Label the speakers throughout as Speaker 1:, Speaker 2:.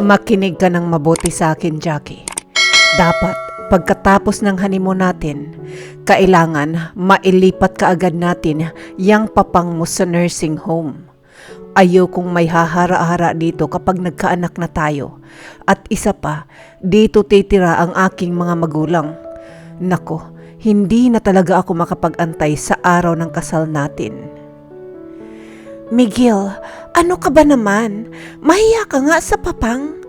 Speaker 1: Makinig ka ng mabuti sa akin, Jackie. Dapat, pagkatapos ng honeymoon natin, kailangan mailipat ka agad natin yang papang mo sa nursing home. Ayokong may hahara-hara dito kapag nagkaanak na tayo. At isa pa, dito titira ang aking mga magulang. Nako, hindi na talaga ako makapag-antay sa araw ng kasal natin. Miguel, ano ka ba naman? Mahiya ka nga sa papang.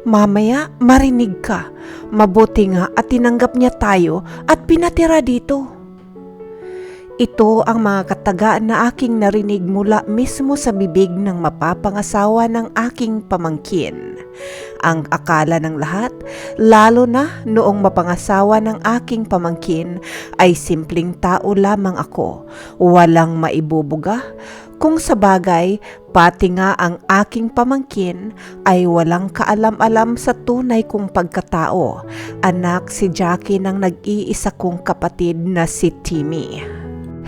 Speaker 1: Mamaya marinig ka. Mabuti nga at tinanggap niya tayo at pinatira dito. Ito ang mga katagaan na aking narinig mula mismo sa bibig ng mapapangasawa ng aking pamangkin. Ang akala ng lahat, lalo na noong mapangasawa ng aking pamangkin, ay simpleng tao lamang ako, walang maibubuga. Kung sa bagay, pati nga ang aking pamangkin ay walang kaalam-alam sa tunay kong pagkatao. Anak si Jackie ng nag-iisa kong kapatid na si Timmy.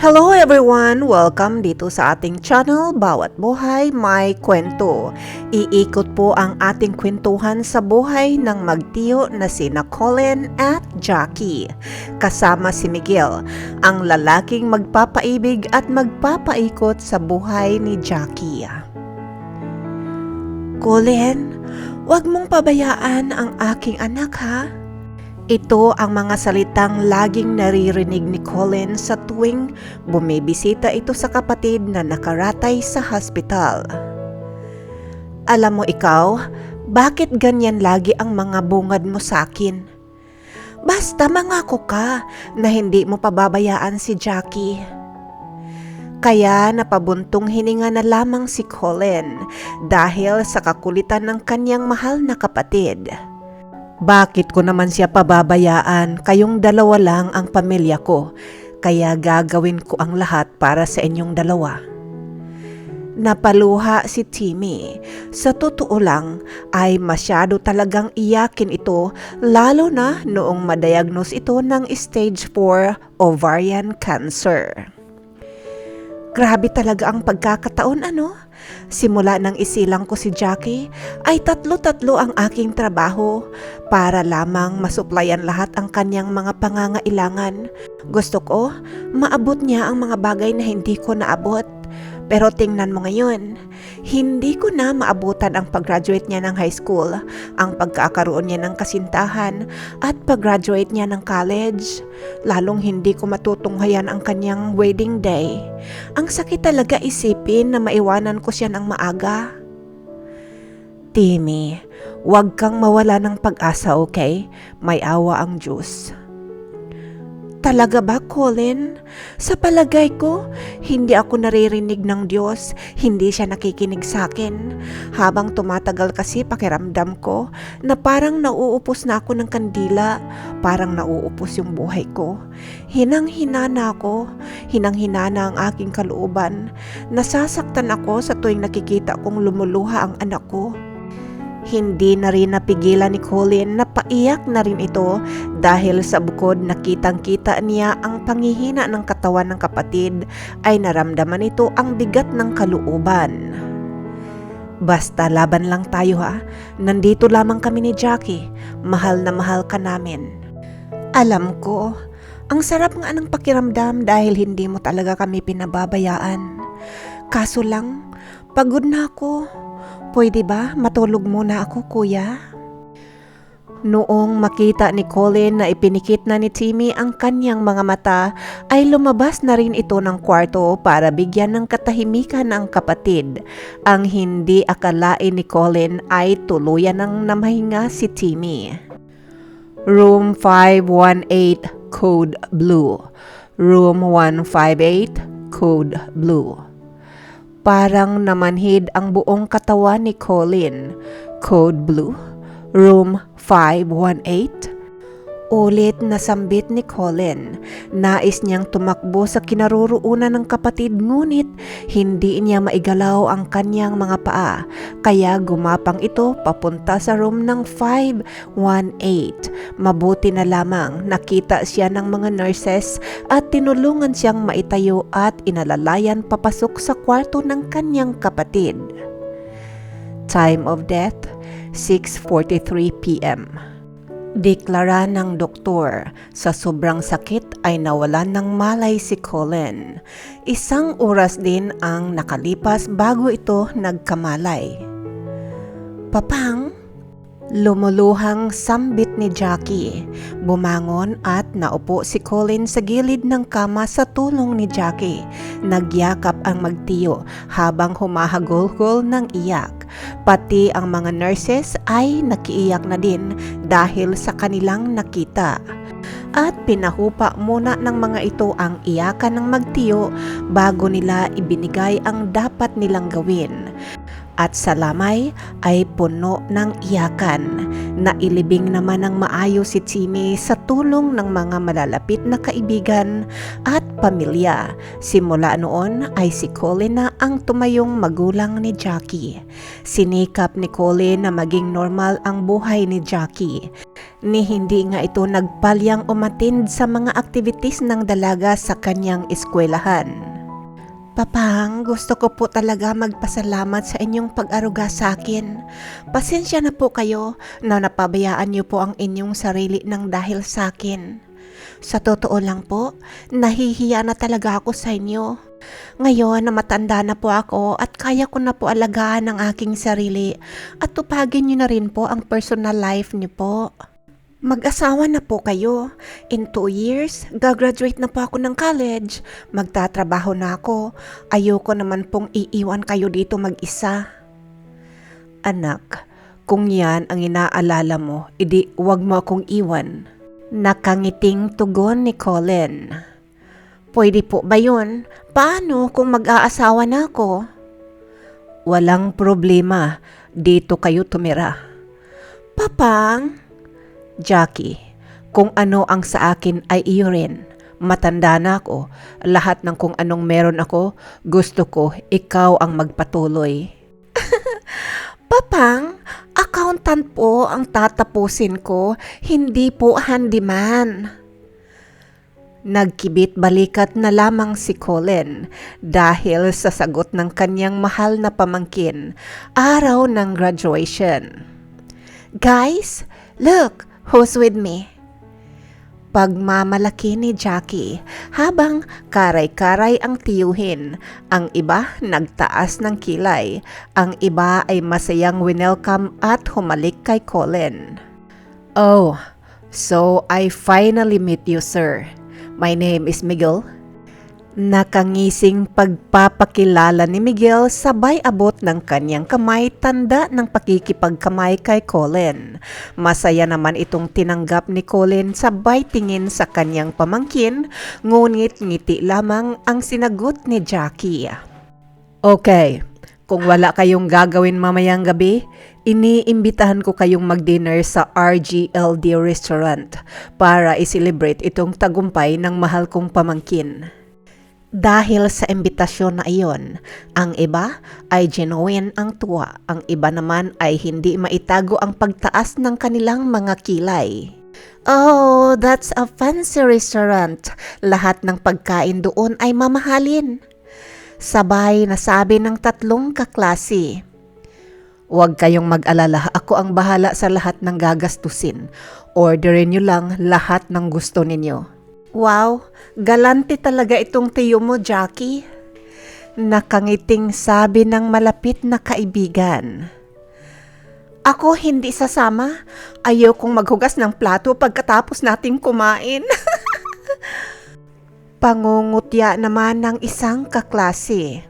Speaker 1: Hello everyone! Welcome dito sa ating channel, Bawat Buhay May Kwento. Iikot po ang ating kwentuhan sa buhay ng magtiyo na sina Colin at Jackie. Kasama si Miguel, ang lalaking magpapaibig at magpapaikot sa buhay ni Jackie. Colin, wag mong pabayaan ang aking anak ha? Ito ang mga salitang laging naririnig ni Colin sa tuwing bumibisita ito sa kapatid na nakaratay sa hospital. Alam mo ikaw, bakit ganyan lagi ang mga bungad mo sa akin? Basta mangako ka na hindi mo pababayaan si Jackie. Kaya napabuntong hininga na lamang si Colin dahil sa kakulitan ng kanyang mahal na kapatid. Bakit ko naman siya pababayaan? Kayong dalawa lang ang pamilya ko, kaya gagawin ko ang lahat para sa inyong dalawa. Napaluha si Timmy. Sa totoo lang ay masyado talagang iyakin ito, lalo na noong madiagnose ito ng stage 4 ovarian cancer. Grabe talaga ang pagkakataon ano? Simula nang isilang ko si Jackie ay tatlo-tatlo ang aking trabaho para lamang masuplayan lahat ang kanyang mga pangangailangan. Gusto ko, maabot niya ang mga bagay na hindi ko naabot. Pero tingnan mo ngayon, hindi ko na maabutan ang pag-graduate niya ng high school, ang pagkakaroon niya ng kasintahan at pag-graduate niya ng college. Lalong hindi ko matutunghayan ang kanyang wedding day. Ang sakit talaga isipin na maiwanan ko siya ng maaga. Timmy, huwag kang mawala ng pag-asa, okay? May awa ang Diyos. Talaga ba, Colin? Sa palagay ko, hindi ako naririnig ng Diyos, hindi siya nakikinig sa akin. Habang tumatagal kasi pakiramdam ko na parang nauupos na ako ng kandila, parang nauupos yung buhay ko. Hinang-hina na ako, hinang-hina na ang aking kalooban. Nasasaktan ako sa tuwing nakikita kong lumuluha ang anak ko. Hindi na rin napigilan ni Colin na paiyak na rin ito dahil sa bukod na kitang-kita niya ang panghihina ng katawan ng kapatid ay naramdaman nito ang bigat ng kalooban. Basta laban lang tayo ha, nandito lamang kami ni Jackie, mahal na mahal ka namin. Alam ko, ang sarap nga ng pakiramdam dahil hindi mo talaga kami pinababayaan. Kaso lang, pagod na ako. Pwede ba matulog muna ako, kuya? Noong makita ni Colin na ipinikit na ni Timmy ang kanyang mga mata, ay lumabas na rin ito ng kwarto para bigyan ng katahimikan ang kapatid. Ang hindi akalain ni Colin ay tuluyan ng namahinga si Timmy. Room 518, code blue. Room 158, code blue. Parang namanhid ang buong katawan ni Colin. Code blue, room 518. Ulit na sambit ni Colin. Nais niyang tumakbo sa kinaroroonan ng kapatid ngunit hindi niya maigalaw ang kanyang mga paa. Kaya gumapang ito papunta sa room ng 518. Mabuti na lamang nakita siya ng mga nurses at tinulungan siyang maitayo at inalalayan papasok sa kwarto ng kanyang kapatid. Time of death, 6:43 p.m. Deklara ng doktor, sa sobrang sakit ay nawalan ng malay si Colin. Isang oras din ang nakalipas bago ito nagkamalay. "Papang?" Lumuluhang sambit ni Jackie. Bumangon at naupo si Colin sa gilid ng kama sa tulong ni Jackie. Nagyakap ang magtiyo habang humahagulgol ng iyak. Pati ang mga nurses ay nakiiyak na din dahil sa kanilang nakita. At pinahupa muna ng mga ito ang iyakan ng magtiyo bago nila ibinigay ang dapat nilang gawin. At sa lamay ay puno ng iyakan. Nailibing naman ng maayos si Timmy sa tulong ng mga malalapit na kaibigan at pamilya. Simula noon ay si Colin na ang tumayong magulang ni Jackie. Sinikap ni Colin na maging normal ang buhay ni Jackie. Ni hindi nga ito nagpalyang umatind sa mga activities ng dalaga sa kanyang eskwelahan. "Papang, gusto ko po talaga magpasalamat sa inyong pag-aruga sa akin. Pasensya na po kayo na napabayaan niyo po ang inyong sarili ng dahil sa akin. Sa totoo lang po, nahihiya na talaga ako sa inyo. Ngayon na matanda na po ako at kaya ko na po alagaan ang aking sarili at tupagin niyo na rin po ang personal life niyo po. Mag-asawa na po kayo. In 2 years, gagraduate na po ako ng college. Magtatrabaho na ako. Ayoko naman pong iiwan kayo dito mag-isa." "Anak, kung yan ang inaalala mo, edi wag mo akong iwan." Nakangiting tugon ni Colin. "Pwede po ba yun? Paano kung mag-aasawa na ako?" "Walang problema. Dito kayo tumira." "Papang?" "Jackie, kung ano ang sa akin ay iyo rin. Matanda na ako. Lahat ng kung anong meron ako, gusto ko ikaw ang magpatuloy." "Papang, accountant po ang tatapusin ko, hindi po handyman." Nagkibit balikat na lamang si Colin dahil sa sagot ng kanyang mahal na pamangkin, araw ng graduation. "Guys, look! Who's with me?" Pagmamalaki ni Jackie habang karay-karay ang tiyuhin. Ang iba nagtaas ng kilay. Ang iba ay masayang winelcome at humalik kay Colin. "Oh, so I finally meet you, sir. My name is Miguel." Nakangising pagpapakilala ni Miguel sabay abot ng kanyang kamay, tanda ng pakikipagkamay kay Colin. Masaya naman itong tinanggap ni Colin sabay tingin sa kanyang pamangkin, ngunit ngiti lamang ang sinagot ni Jackie. "Okay, kung wala kayong gagawin mamayang gabi, iniimbitahan ko kayong mag-dinner sa RGLD restaurant para i-celebrate itong tagumpay ng mahal kong pamangkin." Dahil sa imbitasyon na iyon, ang iba ay genuine ang tuwa, ang iba naman ay hindi maitago ang pagtaas ng kanilang mga kilay. "Oh, that's a fancy restaurant. Lahat ng pagkain doon ay mamahalin." Sabay nasabi ng tatlong kaklase. "Huwag kayong mag-alala, ako ang bahala sa lahat ng gagastusin. Orderin niyo lang lahat ng gusto ninyo." "Wow, galante talaga itong tiyo mo, Jackie." Nakangiting sabi ng malapit na kaibigan. "Ako hindi sasama. Ayaw kong maghugas ng plato pagkatapos nating kumain." Pangungutya naman ng isang kaklase.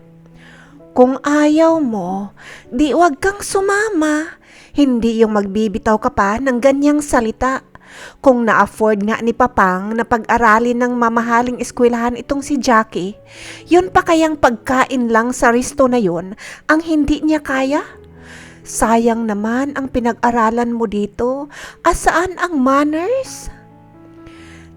Speaker 1: "Kung ayaw mo, di wag kang sumama. Hindi yung magbibitaw ka pa ng ganyang salita. Kung na-afford nga ni Papang na pag-aralin ng mamahaling eskwelahan itong si Jackie, yun pa kayang pagkain lang sa resto na yun ang hindi niya kaya? Sayang naman ang pinag-aralan mo dito. Asaan ang manners?"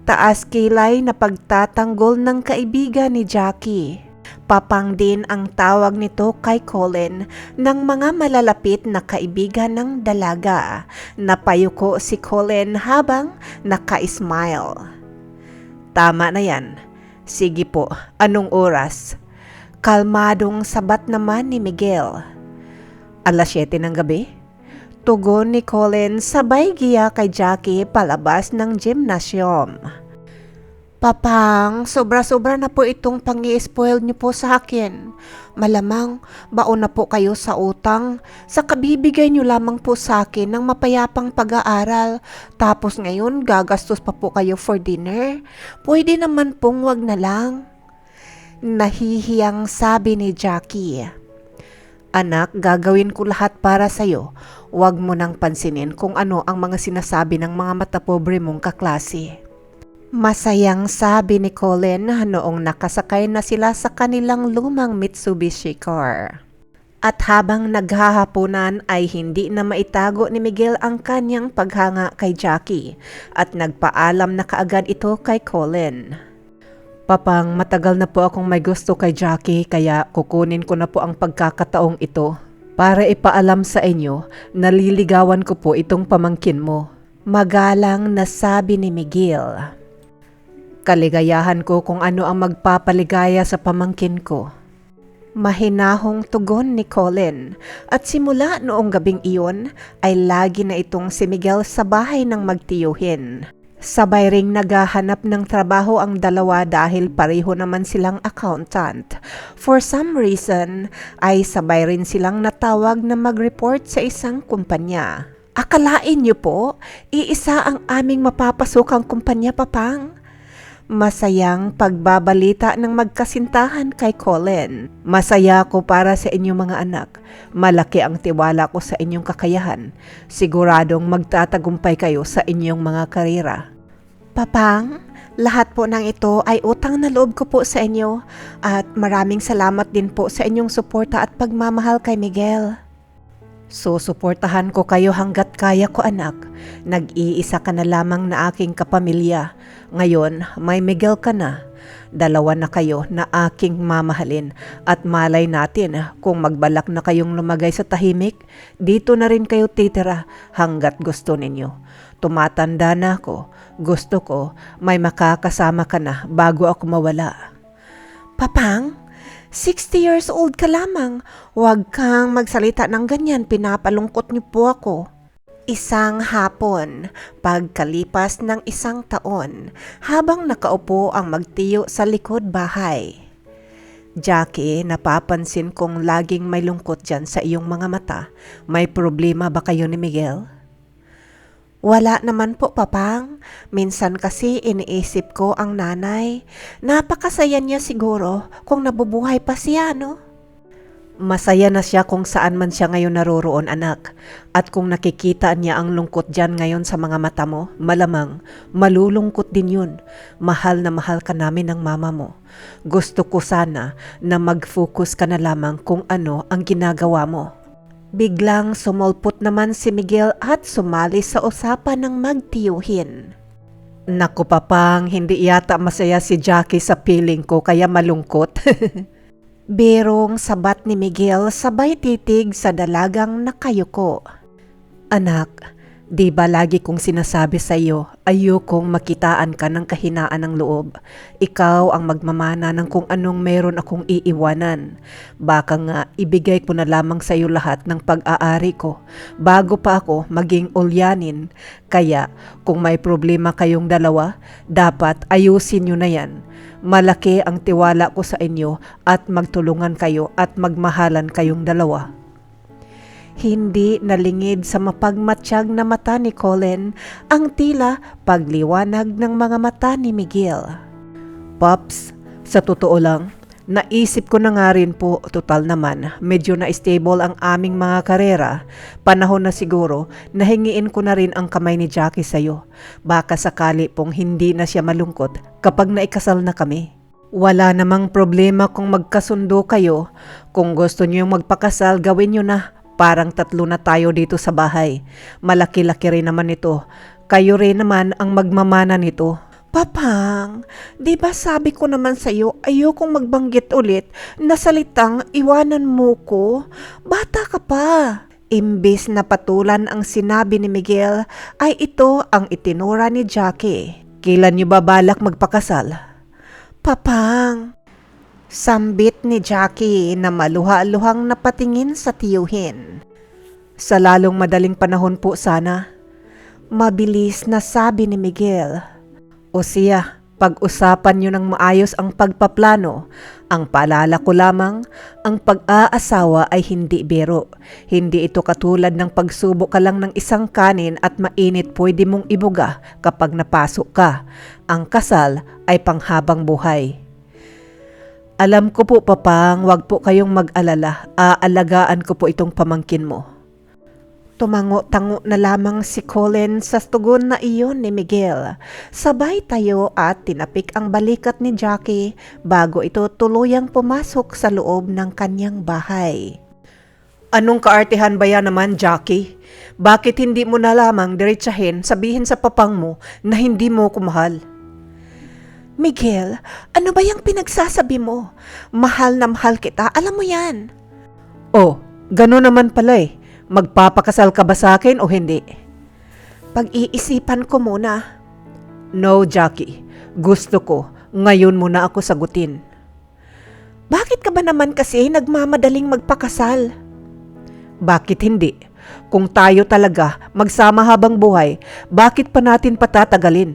Speaker 1: Taas kilay na pagtatanggol ng kaibigan ni Jackie. Papang din ang tawag nito kay Colin ng mga malalapit na kaibigan ng dalaga. Napayuko si Colin habang naka-smile. "Tama na yan. Sige po, anong oras?" Kalmadong sabat naman ni Miguel. "7 ng gabi?" Tugon ni Colin sabay giya kay Jackie palabas ng gymnasium. Papang, sobra-sobra na po itong pang-i-spoil niyo po sa akin. Malamang, baon na po kayo sa utang. Sa kabibigay niyo lamang po sa akin ng mapayapang pag-aaral. Tapos ngayon, gagastos pa po kayo for dinner. Pwede naman pong wag na lang. Nahihiyang sabi ni Jackie. Anak, gagawin ko lahat para sa'yo. Huwag mo nang pansinin kung ano ang mga sinasabi ng mga matapobre mong kaklase. Masayang sabi ni Colin noong nakasakay na sila sa kanilang lumang Mitsubishi car. At habang naghahaponan ay hindi na maitago ni Miguel ang kanyang paghanga kay Jackie at nagpaalam na kaagad ito kay Colin. Papang, matagal na po akong may gusto kay Jackie kaya kukunin ko na po ang pagkakataong ito para ipaalam sa inyo na liligawan ko po itong pamangkin mo. Magalang na sabi ni Miguel. Kaligayahan ko kung ano ang magpapaligaya sa pamangkin ko. Mahinahong tugon ni Colin at simula noong gabing iyon ay lagi na itong si Miguel sa bahay ng magtiyuhin. Sabay ring naghahanap ng trabaho ang dalawa dahil pareho naman silang accountant. For some reason ay sabay rin silang natawag na mag-report sa isang kumpanya. Akalain niyo po, iisa ang aming mapapasukang kumpanya, Papang. Masayang pagbabalita ng magkasintahan kay Colin. Masaya ako para sa inyong mga anak. Malaki ang tiwala ko sa inyong kakayahan. Siguradong magtatagumpay kayo sa inyong mga karera. Papang, lahat po ng ito ay utang na loob ko po sa inyo at maraming salamat din po sa inyong suporta at pagmamahal kay Miguel. Susuportahan ko kayo hanggat kaya ko, anak. Nag-iisa ka na lamang na aking kapamilya. Ngayon, may Miguel ka na. Dalawa na kayo na aking mamahalin at malay natin kung magbalak na kayong lumagay sa tahimik, dito na rin kayo titira hanggat gusto ninyo. Tumatanda na ako. Gusto ko may makakasama ka na bago ako mawala. Papang, 60 years old ka lamang. Huwag kang magsalita ng ganyan, pinapalungkot niyo po ako. Isang hapon, pagkalipas ng isang taon, habang nakaupo ang magtiyo sa likod bahay. Jackie, napapansin kong laging may lungkot dyan sa iyong mga mata. May problema ba kayo ni Miguel? Wala naman po, Papang. Minsan kasi iniisip ko ang nanay. Napakasaya niya siguro kung nabubuhay pa siya, no? Masaya na siya kung saan man siya ngayon naroroon, anak. At kung nakikita niya ang lungkot dyan ngayon sa mga mata mo, malamang malulungkot din yun. Mahal na mahal ka namin ng mama mo. Gusto ko sana na mag-focus ka na lamang kung ano ang ginagawa mo. Biglang sumulpot naman si Miguel at sumali sa usapan ng magtiyuhin. Naku, Papang, hindi yata masaya si Jackie sa piling ko kaya malungkot. Berong sabat ni Miguel sabay titig sa dalagang nakayuko. Anak, di ba lagi kong sinasabi sa iyo, ayokong makitaan ka ng kahinaan ng loob. Ikaw ang magmamana ng kung anong meron akong iiwanan. Baka nga ibigay ko na lamang sa iyo lahat ng pag-aari ko bago pa ako maging ulyanin. Kaya kung may problema kayong dalawa, dapat ayusin niyo na yan. Malaki ang tiwala ko sa inyo at magtulungan kayo at magmahalan kayong dalawa. Hindi nalingid sa mapagmatsyag na mata ni Colin ang tila pagliwanag ng mga mata ni Miguel. Pops, sa totoo lang, naisip ko na nga rin po, total naman, medyo na-stable ang aming mga karera. Panahon na siguro, nahingiin ko na rin ang kamay ni Jackie sa'yo. Baka sakali pong hindi na siya malungkot kapag naikasal na kami. Wala namang problema kung magkasundo kayo. Kung gusto niyo magpakasal, gawin niyo na. Parang 3 na tayo dito sa bahay. Malaki-laki rin naman ito. Kayo rin naman ang magmamana nito. Papang, di ba sabi ko naman sa iyo ayokong magbanggit ulit na salitang iwanan mo ko? Bata ka pa. Imbis na patulan ang sinabi ni Miguel ay ito ang itinura ni Jackie. Kailan niyo ba balak magpakasal? Papang, sambit ni Jackie na maluha-luhang napatingin sa tiyuhin. Sa lalong madaling panahon po sana. Mabilis na sabi ni Miguel. O siya, pag-usapan nyo ng maayos ang pagpaplano. Ang paalala ko lamang, ang pag-aasawa ay hindi biro. Hindi ito katulad ng pagsubok ka lang ng isang kanin at mainit pwede mong ibuga kapag napasok ka. Ang kasal ay panghabang buhay. Alam ko po, Papang, wag po kayong mag-alala. Aalagaan ko po itong pamangkin mo. Tumango-tango na lamang si Colin sa tugon na iyon ni Miguel. Sabay tayo at tinapik ang balikat ni Jackie bago ito tuluyang pumasok sa loob ng kanyang bahay. Anong kaartehan ba yan naman, Jackie? Bakit hindi mo na lamang diretsahin sabihin sa papang mo na hindi mo ko mahal? Miguel, ano ba yung pinagsasabi mo? Mahal na mahal kita, alam mo yan. Oh, gano'n naman pala eh. Magpapakasal ka ba sa akin o hindi? Pag-iisipan ko muna. No, Jackie. Gusto ko, ngayon muna ako sagutin. Bakit ka ba naman kasi nagmamadaling magpakasal? Bakit hindi? Kung tayo talaga magsama habang buhay, bakit pa natin patatagalin?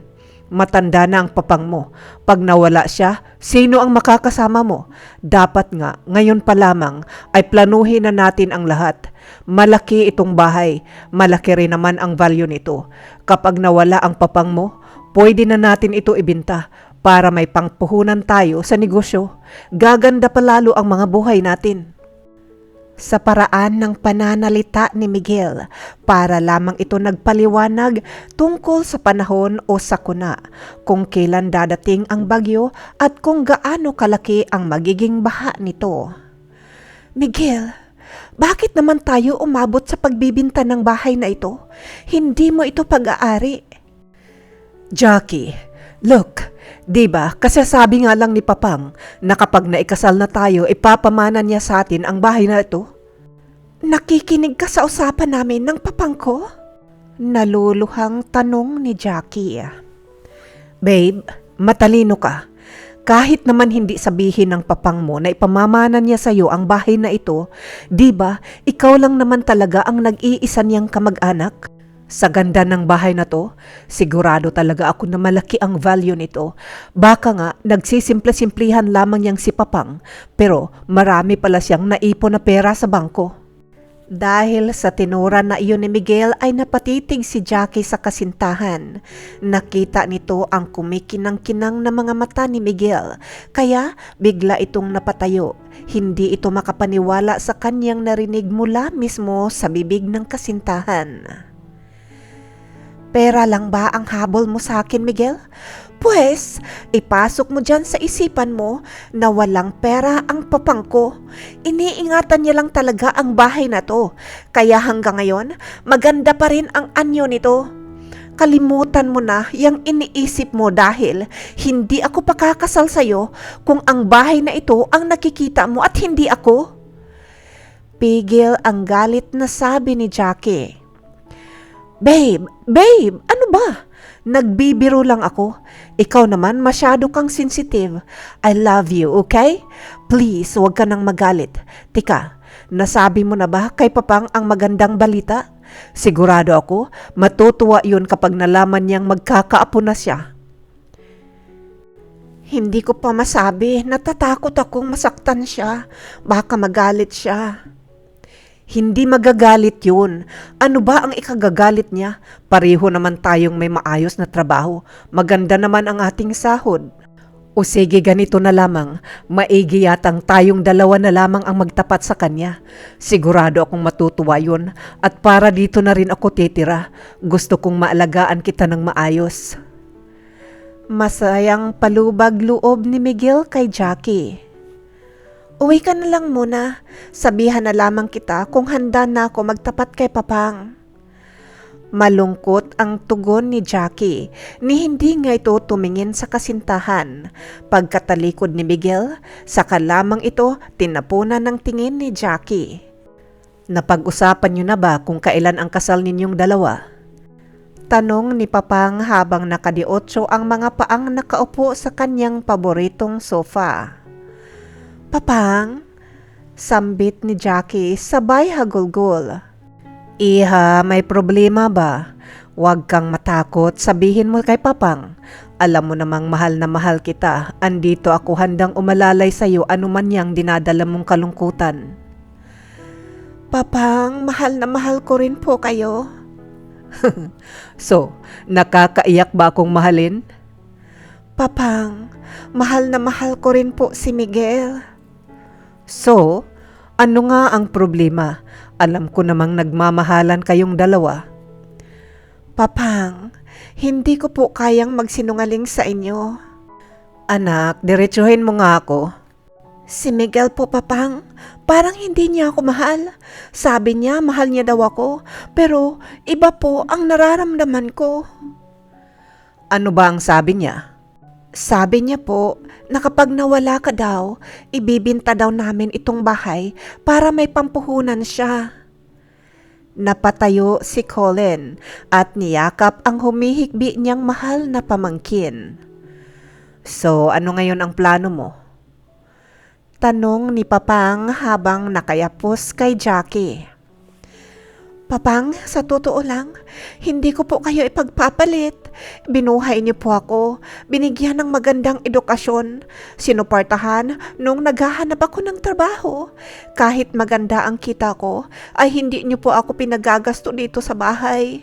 Speaker 1: Matanda na ang papang mo. Pag nawala siya, sino ang makakasama mo? Dapat nga, ngayon pa lamang ay planuhin na natin ang lahat. Malaki itong bahay. Malaki rin naman ang value nito. Kapag nawala ang papang mo, pwede na natin ito ibenta para may pangpuhunan tayo sa negosyo. Gaganda pa lalo ang mga buhay natin. Sa paraan ng pananalita ni Miguel, para lamang ito nagpaliwanag tungkol sa panahon o sakuna, kung kailan dadating ang bagyo at kung gaano kalaki ang magiging baha nito. Miguel, bakit naman tayo umabot sa pagbibinta ng bahay na ito? Hindi mo ito pag-aari. Jackie, look, diba kasasabi nga lang ni Papang na kapag naikasal na tayo, ipapamana niya sa atin ang bahay na ito? Nakikinig ka sa usapan namin ng papang ko? Naluluhang tanong ni Jackie. Babe, matalino ka. Kahit naman hindi sabihin ng papang mo na ipamamana niya sa iyo ang bahay na ito, diba ikaw lang naman talaga ang nag-iisa niyang kamag-anak? Sa ganda ng bahay na to, sigurado talaga ako na malaki ang value nito. Baka nga nagsisimple-simplihan lamang niyang si Papang, pero marami pala siyang naipon na pera sa bangko. Dahil sa tinura na iyon ni Miguel ay napatitig si Jackie sa kasintahan. Nakita nito ang kumikinang-kinang na mga mata ni Miguel, kaya bigla itong napatayo. Hindi ito makapaniwala sa kanyang narinig mula mismo sa bibig ng kasintahan. Pera lang ba ang habol mo sa akin, Miguel? Pues, ipasok mo dyan sa isipan mo na walang pera ang papang ko. Iniingatan niya lang talaga ang bahay na to. Kaya hanggang ngayon, maganda pa rin ang anyo nito. Kalimutan mo na yung iniisip mo dahil hindi ako pakakasal sa'yo kung ang bahay na ito ang nakikita mo at hindi ako. Pigil ang galit na sabi ni Jackie. Babe, ano ba? Nagbibiro lang ako. Ikaw naman masyado kang sensitive. I love you, okay? Please, huwag ka nang magalit. Tika, nasabi mo na ba kay Papang ang magandang balita? Sigurado ako, matutuwa yun kapag nalaman niyang magkakaapo na siya. Hindi ko pa masabi, natatakot akong masaktan siya. Baka magalit siya. Hindi magagalit yun. Ano ba ang ikagagalit niya? Pareho naman tayong may maayos na trabaho. Maganda naman ang ating sahod. O sige, ganito na lamang. Maigi yatang tayong dalawa na lamang ang magtapat sa kanya. Sigurado akong matutuwa yun. At para dito na rin ako titira. Gusto kong maalagaan kita ng maayos. Masayang palubag loob ni Miguel kay Jackie. Uwi ka na lang muna. Sabihan na lamang kita kung handa na ako magtapat kay Papang. Malungkot ang tugon ni Jackie ni hindi nga ito tumingin sa kasintahan. Pagkatalikod ni Miguel, saka lamang ito tinapunan ng tingin ni Jackie. Napag-usapan niyo na ba kung kailan ang kasal ninyong dalawa? Tanong ni Papang habang nakadiotso ang mga paang nakaupo sa kanyang paboritong sofa. Papang, sambit ni Jackie sabay hagulgol. Iha, may problema ba? Huwag kang matakot, sabihin mo kay Papang. Alam mo namang mahal na mahal kita. Andito ako handang umalalay sa'yo anuman yang dinadala mong kalungkutan. Papang, mahal na mahal ko rin po kayo. So, nakakaiyak ba akong mahalin? Papang, mahal na mahal ko rin po si Miguel. So, ano nga ang problema? Alam ko namang nagmamahalan kayong dalawa. Papang, hindi ko po kayang magsinungaling sa inyo. Anak, diretsuhin mo nga ako. Si Miguel po, Papang, parang hindi niya ako mahal. Sabi niya mahal niya daw ako, pero iba po ang nararamdaman ko. Ano ba ang sabi niya? Sabi niya po na kapag nawala ka daw, ibibinta daw namin itong bahay para may pampuhunan siya. Napatayo si Colin at niyakap ang humihikbi niyang mahal na pamangkin. So, ano ngayon ang plano mo? Tanong ni Papang habang nakayapos kay Jackie. Papang, sa totoo lang, hindi ko po kayo ipagpapalit. Binuhay niyo po ako, binigyan ng magandang edukasyon, sinuportahan nung naghahanap ako ng trabaho. Kahit maganda ang kita ko, ay hindi niyo po ako pinagagasto dito sa bahay.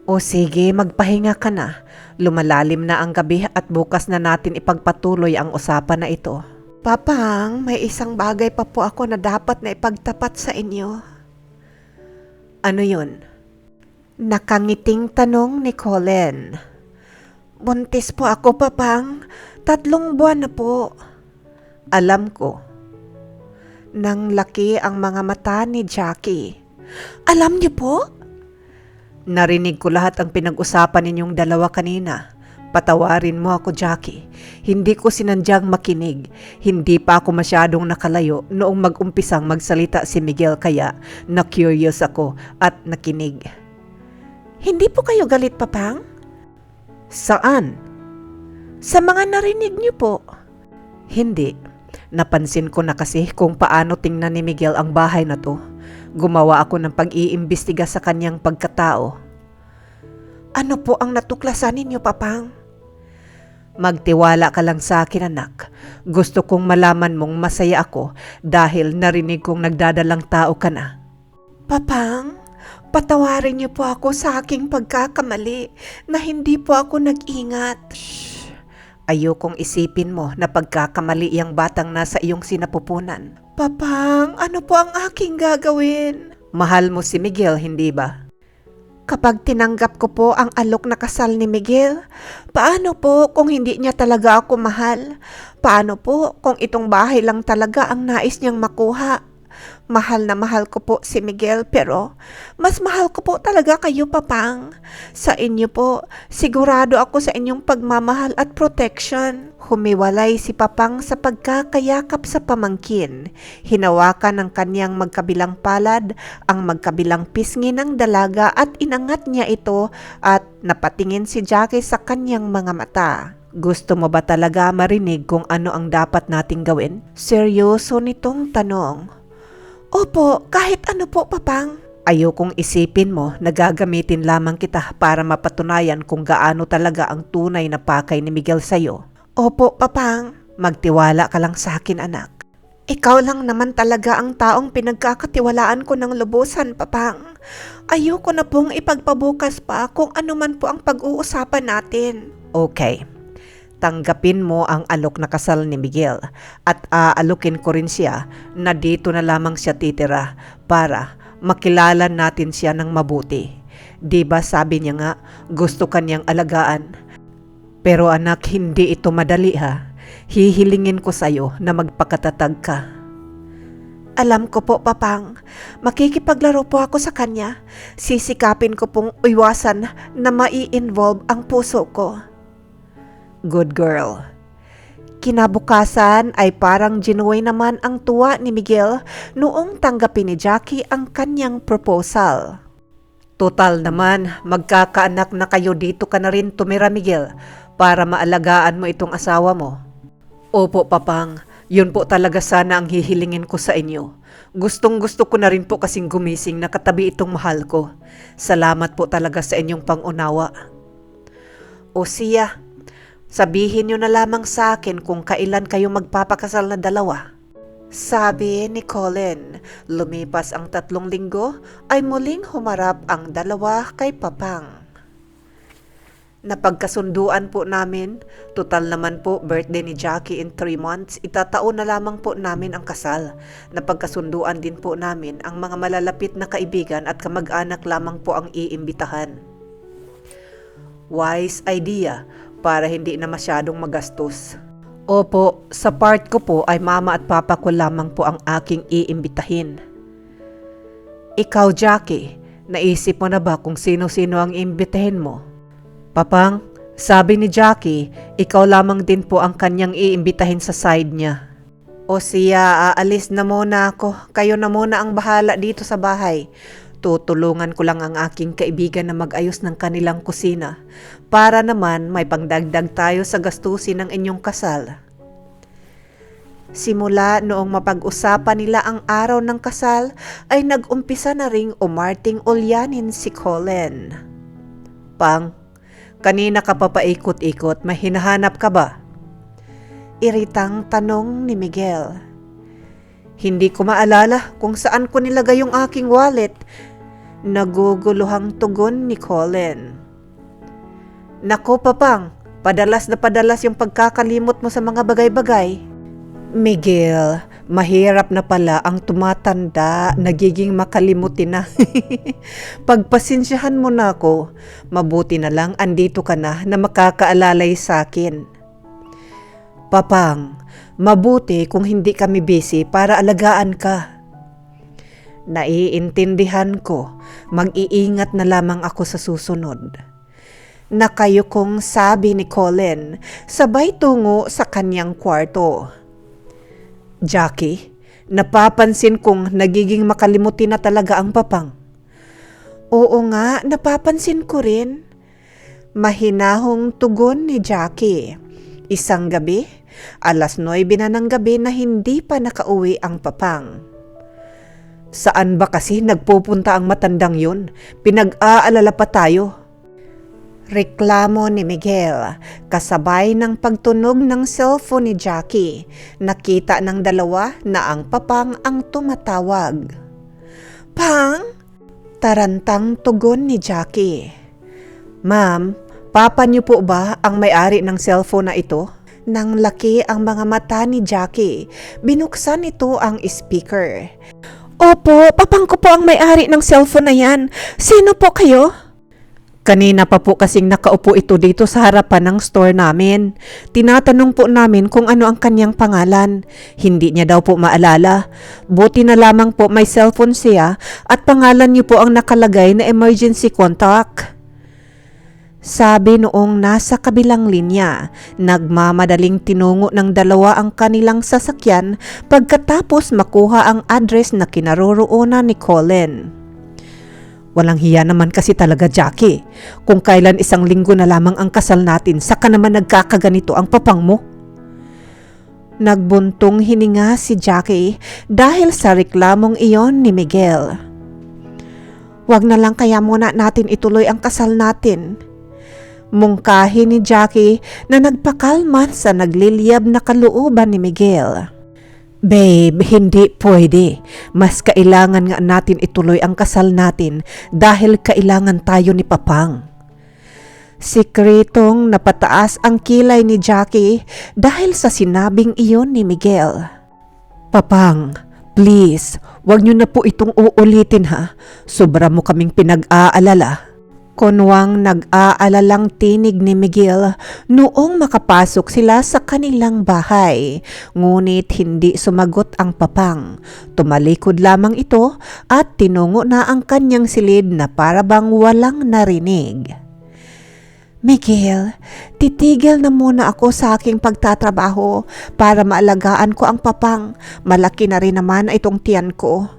Speaker 1: O sige, magpahinga ka na. Lumalalim na ang gabi at bukas na natin ipagpatuloy ang usapan na ito. Papang, may isang bagay pa po ako na dapat na ipagtapat sa inyo. Ano yun? Nakangiting tanong ni Colin. Buntis po ako, Papang. 3 buwan na po. Alam ko. Nang laki ang mga mata ni Jackie. Alam niyo po? Narinig ko lahat ang pinag-usapan ninyong dalawa kanina. Patawarin mo ako, Jackie. Hindi ko sinandyang makinig. Hindi pa ako masyadong nakalayo noong mag-umpisang magsalita si Miguel kaya na-curious ako at nakinig. Hindi po kayo galit, Papang? Saan? Sa mga narinig niyo po. Hindi. Napansin ko na kasi kung paano tingnan ni Miguel ang bahay na to. Gumawa ako ng pag-iimbestiga sa kanyang pagkatao. Ano po ang natuklasan ninyo, Papang? Magtiwala ka lang sa akin, anak. Gusto kong malaman mong masaya ako dahil narinig kong nagdadalang tao ka na. Papang, patawarin niyo po ako sa aking pagkakamali na hindi po ako nag-ingat. Shh! Ayokong isipin mo na pagkakamali ang batang nasa iyong sinapupunan. Papang, ano po ang aking gagawin? Mahal mo si Miguel, hindi ba? Kapag tinanggap ko po ang alok na kasal ni Miguel, paano po kung hindi niya talaga ako mahal? Paano po kung itong bahay lang talaga ang nais niyang makuha? Mahal na mahal ko po si Miguel pero mas mahal ko po talaga kayo, Papang. Sa inyo po, sigurado ako sa inyong pagmamahal at protection. Humiwalay si Papang sa pagkakayakap sa pamangkin. Hinawakan ng kanyang magkabilang palad ang magkabilang pisngi ng dalaga at inangat niya ito at napatingin si Jackie sa kanyang mga mata. Gusto mo ba talaga marinig kung ano ang dapat nating gawin? Seryoso nitong tanong. Opo, kahit ano po, Papang. Ayokong isipin mo na gagamitin lamang kita para mapatunayan kung gaano talaga ang tunay na pakay ni Miguel sa'yo. Opo, Papang. Magtiwala ka lang sa akin, anak. Ikaw lang naman talaga ang taong pinagkakatiwalaan ko ng lubusan, Papang. Ayoko na pong ipagpabukas pa kung ano man po ang pag-uusapan natin. Okay. Tanggapin mo ang alok na kasal ni Miguel at aalukin ko rin siya na dito na lamang siya titira para makilala natin siya ng mabuti. Diba sabi niya nga gusto kanyang alagaan? Pero anak, hindi ito madali ha. Hihilingin ko sa'yo na magpakatatag ka. Alam ko po, Papang. Makikipaglaro po ako sa kanya. Sisikapin ko pong iwasan na mai-involve ang puso ko. Good girl. Kinabukasan ay parang ginuway naman ang tuwa ni Miguel noong tanggapin ni Jackie ang kanyang proposal. Total naman, magkakaanak na kayo, dito ka na rin tumira, Miguel, para maalagaan mo itong asawa mo. Opo, Papang. Yun po talaga sana ang hihilingin ko sa inyo. Gustong gusto ko na rin po kasing gumising na katabi itong mahal ko. Salamat po talaga sa inyong pangunawa. O siya, sabihin nyo na lamang sa akin kung kailan kayo magpapakasal na dalawa. Sabi ni Colin. Lumipas ang 3 linggo ay muling humarap ang dalawa kay Papang. Napagkasunduan po namin, total naman po birthday ni Jackie in 3 months, itataon na lamang po namin ang kasal. Napagkasunduan din po namin ang mga malalapit na kaibigan at kamag-anak lamang po ang iimbitahan. Wise idea para hindi na masyadong magastos. Opo, sa part ko po ay mama at papa ko lamang po ang aking iimbitahin. Ikaw, Jackie, naisip mo na ba kung sino-sino ang iimbitahin mo? Papang, sabi ni Jackie, ikaw lamang din po ang kanyang iimbitahin sa side niya. O siya, aalis na muna ako. Kayo na muna ang bahala dito sa bahay. Tutulungan ko lang ang aking kaibigan na mag-ayos ng kanilang kusina para naman may pangdagdag tayo sa gastusin ng inyong kasal. Simula noong mapag-usapan nila ang araw ng kasal ay nag-umpisa na ring umarting ulyanin si Colin. Pang, kanina ka pa paikot-ikot, may hinahanap ka ba? Iritang tanong ni Miguel. Hindi ko maalala kung saan ko nilagay yung aking wallet. Naguguluhang tugon ni Colin. Nako Papang, padalas na padalas yung pagkakalimot mo sa mga bagay-bagay. Miguel, mahirap na pala ang tumatanda, nagiging makalimutin na. Pagpasensyahan mo na ako, mabuti na lang andito ka na makakaalalay sa akin. Papang, mabuti kung hindi kami busy para alagaan ka. Naiintindihan ko, mag-iingat na lamang ako sa susunod. Nakayukong sabi ni Colin, sabay tungo sa kanyang kwarto. Jackie, napapansin kong nagiging makalimutin na talaga ang papang. Oo nga, napapansin ko rin. Mahinahong tugon ni Jackie. Isang gabi, 9:09 na ng gabi na hindi pa nakauwi ang papang. Saan ba kasi nagpupunta ang matandang yun? Pinag-aalala pa tayo. Reklamo ni Miguel, kasabay ng pagtunog ng cellphone ni Jackie. Nakita ng dalawa na ang papang ang tumatawag. Pang? Tarantang tugon ni Jackie. Ma'am, papa niyo po ba ang may-ari ng cellphone na ito? Nang laki ang mga mata ni Jackie, binuksan ito ang speaker. Opo, papang ko po ang may-ari ng cellphone na yan. Sino po kayo? Kanina pa po kasing nakaupo ito dito sa harapan ng store namin. Tinatanong po namin kung ano ang kanyang pangalan. Hindi niya daw po maalala. Buti na lamang po may cellphone siya at pangalan niyo po ang nakalagay na emergency contact. Sabi noong nasa kabilang linya, nagmamadaling tinungo ng dalawa ang kanilang sasakyan pagkatapos makuha ang address na kinaroroonan ni Colin. Walang hiya naman kasi talaga, Jackie. Kung kailan 1 linggo na lamang ang kasal natin, saka naman nagkakaganito ang papang mo. Nagbuntong hininga si Jackie dahil sa reklamong iyon ni Miguel. Wag na lang kaya muna natin ituloy ang kasal natin. Mungkahi ni Jackie na nagpakalma sa nagliliyab na kalooban ni Miguel. Babe, hindi pwede. Mas kailangan nga natin ituloy ang kasal natin dahil kailangan tayo ni Papang. Sikretong napataas ang kilay ni Jackie dahil sa sinabing iyon ni Miguel. Papang, please, wag niyo na po itong uulitin ha. Sobra mo kaming pinag-aalala. Kunwang nag-aalalang tinig ni Miguel noong makapasok sila sa kanilang bahay. Ngunit hindi sumagot ang papang. Tumalikod lamang ito at tinungo na ang kanyang silid na para bang walang narinig. Miguel, titigil na muna ako sa aking pagtatrabaho para maalagaan ko ang papang. Malaki na rin naman itong tiyan ko.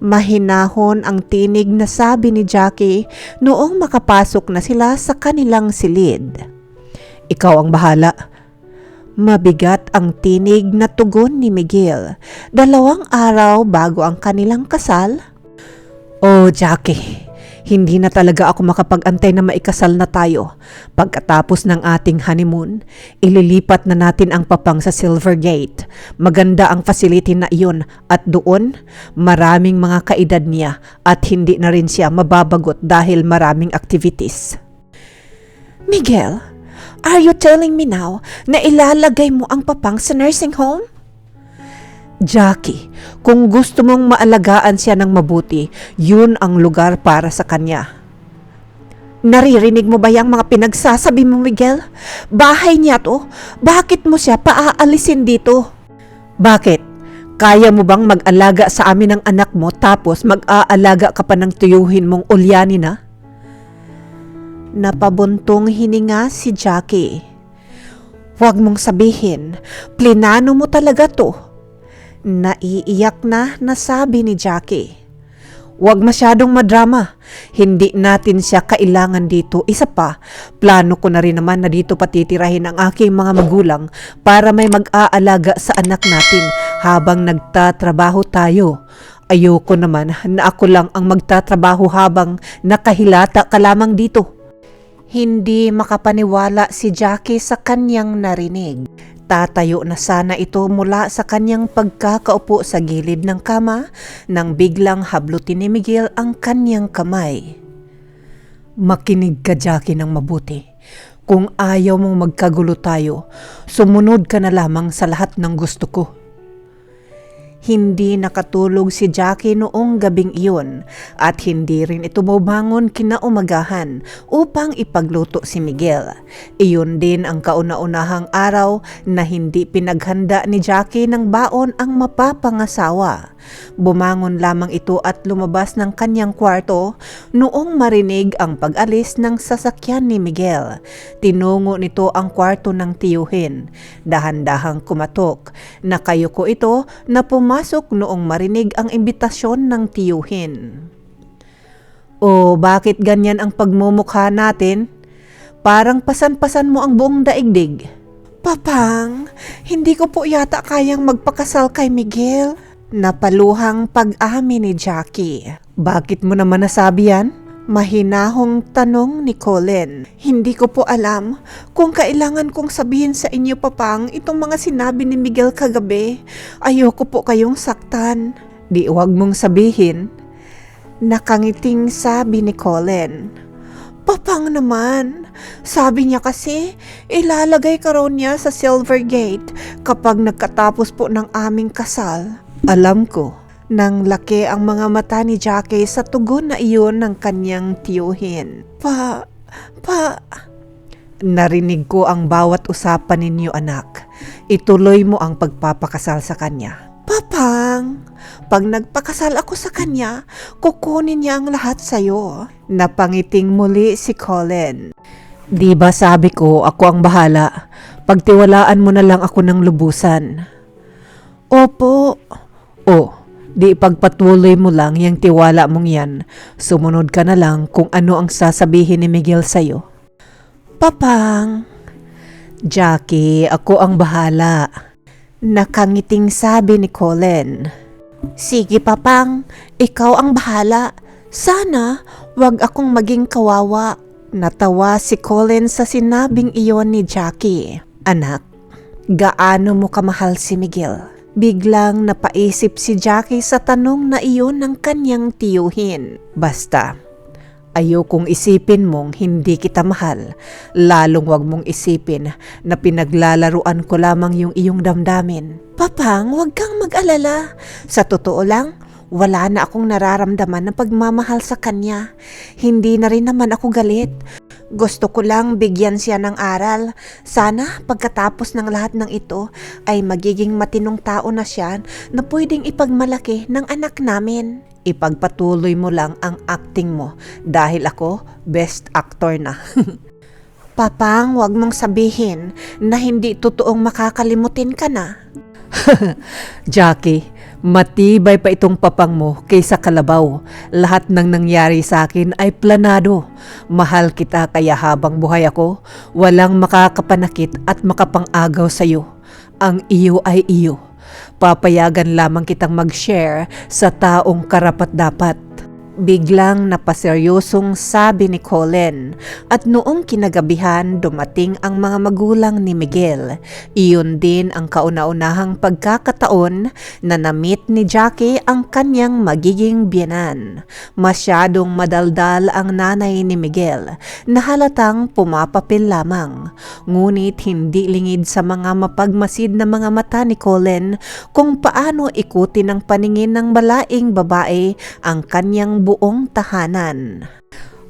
Speaker 1: Mahinahon ang tinig na sabi ni Jackie noong makapasok na sila sa kanilang silid. Ikaw ang bahala. Mabigat ang tinig na tugon ni Miguel 2 araw bago ang kanilang kasal. "Oh, Jackie, hindi na talaga ako makapag-antay na maikasal na tayo. Pagkatapos ng ating honeymoon, ililipat na natin ang papang sa Silvergate. Maganda ang facility na iyon at doon, maraming mga kaedad niya at hindi na rin siya mababagot dahil maraming activities." "Miguel, are you telling me now na ilalagay mo ang papang sa nursing home?" "Jackie, kung gusto mong maalagaan siya ng mabuti, yun ang lugar para sa kanya." "Naririnig mo ba yung mga pinagsasabi mo, Miguel? Bahay niya to. Bakit mo siya paaalisin dito?" "Bakit? Kaya mo bang mag-alaga sa amin ng anak mo tapos mag-aalaga ka pa ng tuyuhin mong ulyani na?" Napabuntong hininga si Jackie. "Huwag mong sabihin, plinano mo talaga to." Naiiyak na nasabi ni Jackie. "Huwag masyadong madrama. Hindi natin siya kailangan dito. Isa pa, plano ko na rin naman na dito patitirahin ang aking mga magulang para may mag-aalaga sa anak natin habang nagtatrabaho tayo. Ayoko naman na ako lang ang magtatrabaho habang nakahilata ka lamang dito." Hindi makapaniwala si Jackie sa kanyang narinig. Tatayo na sana ito mula sa kanyang pagkakaupo sa gilid ng kama nang biglang hablutin ni Miguel ang kanyang kamay. "Makinig ka, Jackie, ng mabuti. Kung ayaw mong magkagulo tayo, sumunod ka na lamang sa lahat ng gusto ko." Hindi nakatulog si Jackie noong gabing iyon at hindi rin ito bumangon kinaumagahan upang ipagluto si Miguel. Iyon din ang kauna-unahang araw na hindi pinaghanda ni Jackie ng baon ang mapapangasawa. Bumangon lamang ito at lumabas ng kanyang kwarto noong marinig ang pag-alis ng sasakyan ni Miguel. Tinungo nito ang kwarto ng tiyuhin. Dahan-dahang kumatok. Nakayuko ito na pumasok noong marinig ang imbitasyon ng tiyuhin. "O, bakit ganyan ang pagmumukha natin? Parang pasan-pasan mo ang buong daigdig." "Papang, hindi ko po yata kayang magpakasal kay Miguel." Napaluhang pag-amin ni Jackie. "Bakit mo naman nasabi yan?" Mahinahong tanong ni Colin. "Hindi ko po alam kung kailangan kong sabihin sa inyo, Papang, itong mga sinabi ni Miguel kagabi. Ayoko po kayong saktan." "Di wag mong sabihin." Nakangiting sabi ni Colin. "Papang naman, sabi niya kasi ilalagay ka raw niya sa Silvergate kapag nagkatapos po ng aming kasal." "Alam ko." Nang laki ang mga mata ni Jackie sa tugon na iyon ng kanyang tiyuhin. Pa, "Narinig ko ang bawat usapan ninyo, anak. Ituloy mo ang pagpapakasal sa kanya." "Papang, pag nagpakasal ako sa kanya, kukunin niya ang lahat sa'yo." Napangiting muli si Colin. "Di ba sabi ko ako ang bahala? Pagtiwalaan mo na lang ako ng lubusan." "Opo." Di pagpatuloy mo lang yung tiwala mong yan. Sumunod ka na lang kung ano ang sasabihin ni Miguel sa'yo." "Papang." "Jackie, ako ang bahala." Nakangiting sabi ni Colin. "Sige, Papang, ikaw ang bahala. Sana wag akong maging kawawa." Natawa si Colin sa sinabing iyon ni Jackie. "Anak, gaano mo kamahal si Miguel?" Biglang napaisip si Jackie sa tanong na iyon ng kanyang tiyuhin. "Basta, ayokong isipin mong hindi kita mahal. Lalong wag mong isipin na pinaglalaruan ko lamang yung iyong damdamin." "Papang, wag kang mag-alala. Sa totoo lang, wala na akong nararamdaman na pagmamahal sa kanya. Hindi na rin naman ako galit. Gusto ko lang bigyan siya ng aral. Sana pagkatapos ng lahat ng ito ay magiging matinong tao na siya na pwedeng ipagmalaki ng anak namin." "Ipagpatuloy mo lang ang acting mo dahil ako best actor na." "Papang, wag mong sabihin na hindi totoong makakalimutin ka na." "Jackie, matibay pa itong papang mo kaysa kalabaw. Lahat ng nangyari sa akin ay planado. Mahal kita kaya habang buhay ako, walang makakapanakit at makapang-agaw sa'yo. Ang iyo ay iyo. Papayagan lamang kitang mag-share sa taong karapat-dapat. Biglang napaseryosong sabi ni Colin at noong kinagabihan dumating ang mga magulang ni Miguel. Iyon din ang kauna-unahang pagkakataon na na-meet ni Jackie ang kanyang magiging biyenan. Masyadong madaldal ang nanay ni Miguel na halatang pumapapil lamang. Ngunit hindi lingid sa mga mapagmasid na mga mata ni Colin kung paano ikutin ng paningin ng balaing babae ang kanyang buong tahanan.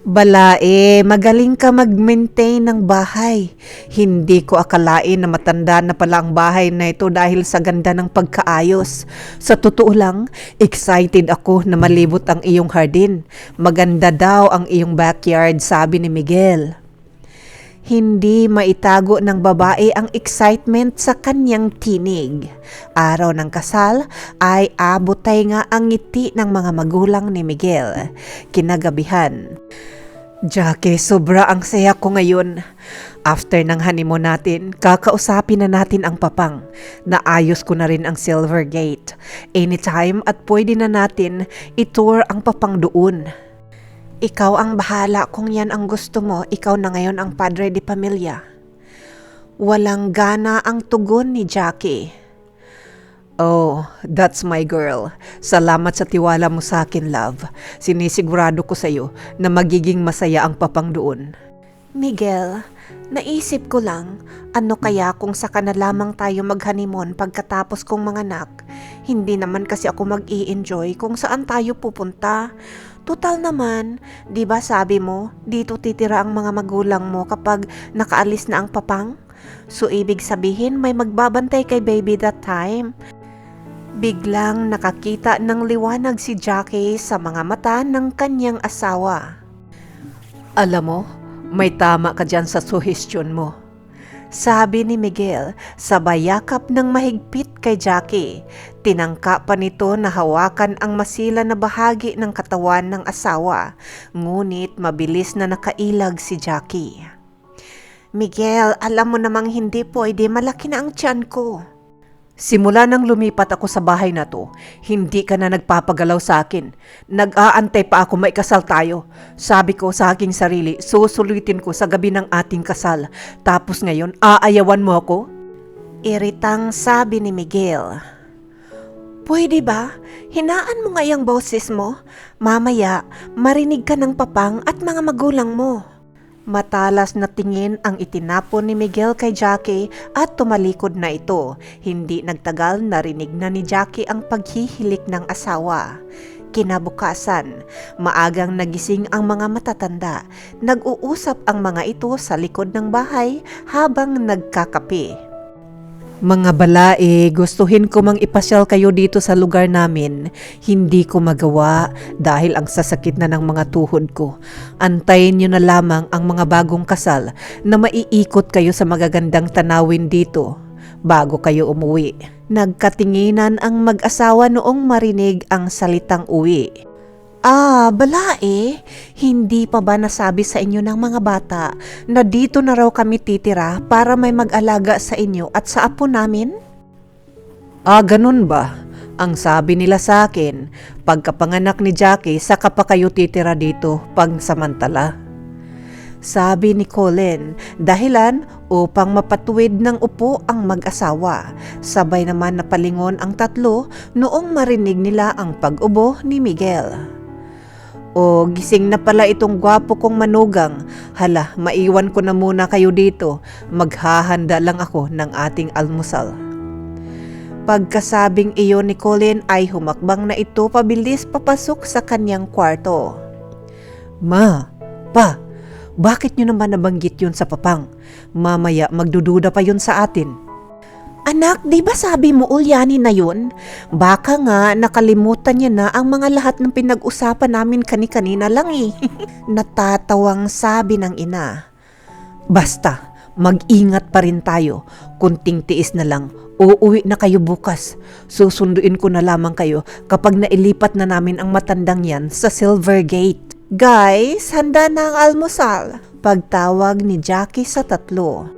Speaker 1: Balae, magaling ka mag-maintain ng bahay. Hindi ko akalain na matanda na pala ang bahay na ito dahil sa ganda ng pagkaayos. Sa totoo lang, excited ako na malibot ang iyong hardin. Maganda daw ang iyong backyard, sabi ni Miguel. Hindi maitago ng babae ang excitement sa kanyang tinig. Araw ng kasal ay abotay nga ang ngiti ng mga magulang ni Miguel. Kinagabihan, Jackie, sobra ang saya ko ngayon. After ng honeymoon natin, kakausapin na natin ang papang. Naayos ko na rin ang Silver Gate. Anytime at pwede na natin itour ang papang doon. Ikaw ang bahala kung yan ang gusto mo, ikaw na ngayon ang padre de pamilya. Walang gana ang tugon ni Jackie. Oh, that's my girl. Salamat sa tiwala mo sa akin, love. Sinisigurado ko sa iyo na magiging masaya ang papang doon. Miguel, naisip ko lang, ano kaya kung saka na lamang tayo mag-honeymoon pagkatapos kong manganak? Hindi naman kasi ako mag-i-enjoy kung saan tayo pupunta. Total naman, di ba sabi mo, dito titira ang mga magulang mo kapag nakaalis na ang papang? So ibig sabihin may magbabantay kay baby that time. Biglang nakakita ng liwanag si Jackie sa mga mata ng kanyang asawa. Alam mo, may tama ka dyan sa suhestyon mo. Sabi ni Miguel sabay yakap ng mahigpit kay Jackie. Tinangka pa nito na hawakan ang masila na bahagi ng katawan ng asawa. Ngunit mabilis na nakailag si Jackie. Miguel, alam mo namang hindi pwede, malaki na ang tiyan ko. Simula nang lumipat ako sa bahay na to, hindi ka na nagpapagalaw sa akin. Nag-aantay pa ako maikasal tayo. Sabi ko sa aking sarili, susulitin ko sa gabi ng ating kasal. Tapos ngayon, aayawan mo ako? Iritang sabi ni Miguel. Pwede ba? Hinaan mo nga yung boses mo. Mamaya, marinig ka ng papang at mga magulang mo. Matalas na tingin ang itinapon ni Miguel kay Jackie at tumalikod na ito. Hindi nagtagal narinig na ni Jackie ang paghihilik ng asawa. Kinabukasan, maagang nagising ang mga matatanda. Nag-uusap ang mga ito sa likod ng bahay habang nagkakape. Mga balae, gustuhin ko mang ipasyal kayo dito sa lugar namin. Hindi ko magawa dahil ang sasakit na ng mga tuhod ko. Antayin nyo na lamang ang mga bagong kasal na maiikot kayo sa magagandang tanawin dito bago kayo umuwi. Nagkatinginan ang mag-asawa noong marinig ang salitang uwi. Balae, hindi pa ba nasabi sa inyo ng mga bata na dito na raw kami titira para may mag-alaga sa inyo at sa apo namin? Ganun ba? Ang sabi nila sa akin, pagkapanganak ni Jackie, saka pa kayo titira dito pangsamantala. Sabi ni Colin, dahilan upang mapatuwid ng upo ang mag-asawa. Sabay naman napalingon ang tatlo noong marinig nila ang pag-ubo ni Miguel. O, gising na pala itong gwapo kong manugang. Hala, maiwan ko na muna kayo dito. Maghahanda lang ako ng ating almusal. Pagkasabing iyon ni Colin ay humakbang na ito pabilis papasok sa kanyang kwarto. Ma, pa, bakit nyo naman nabanggit yun sa papang? Mamaya magdududa pa yun sa atin. Anak, di ba sabi mo ulyanin na yun? Baka nga nakalimutan niya na ang mga lahat ng pinag-usapan namin kani-kanina lang eh. Natatawang sabi ng ina. Basta, mag-ingat pa rin tayo. Kunting tiis na lang. Uuwi na kayo bukas. Susunduin ko na lamang kayo kapag nailipat na namin ang matandang yan sa Silver Gate. Guys, handa na ang almusal. Pagtawag ni Jackie sa tatlo.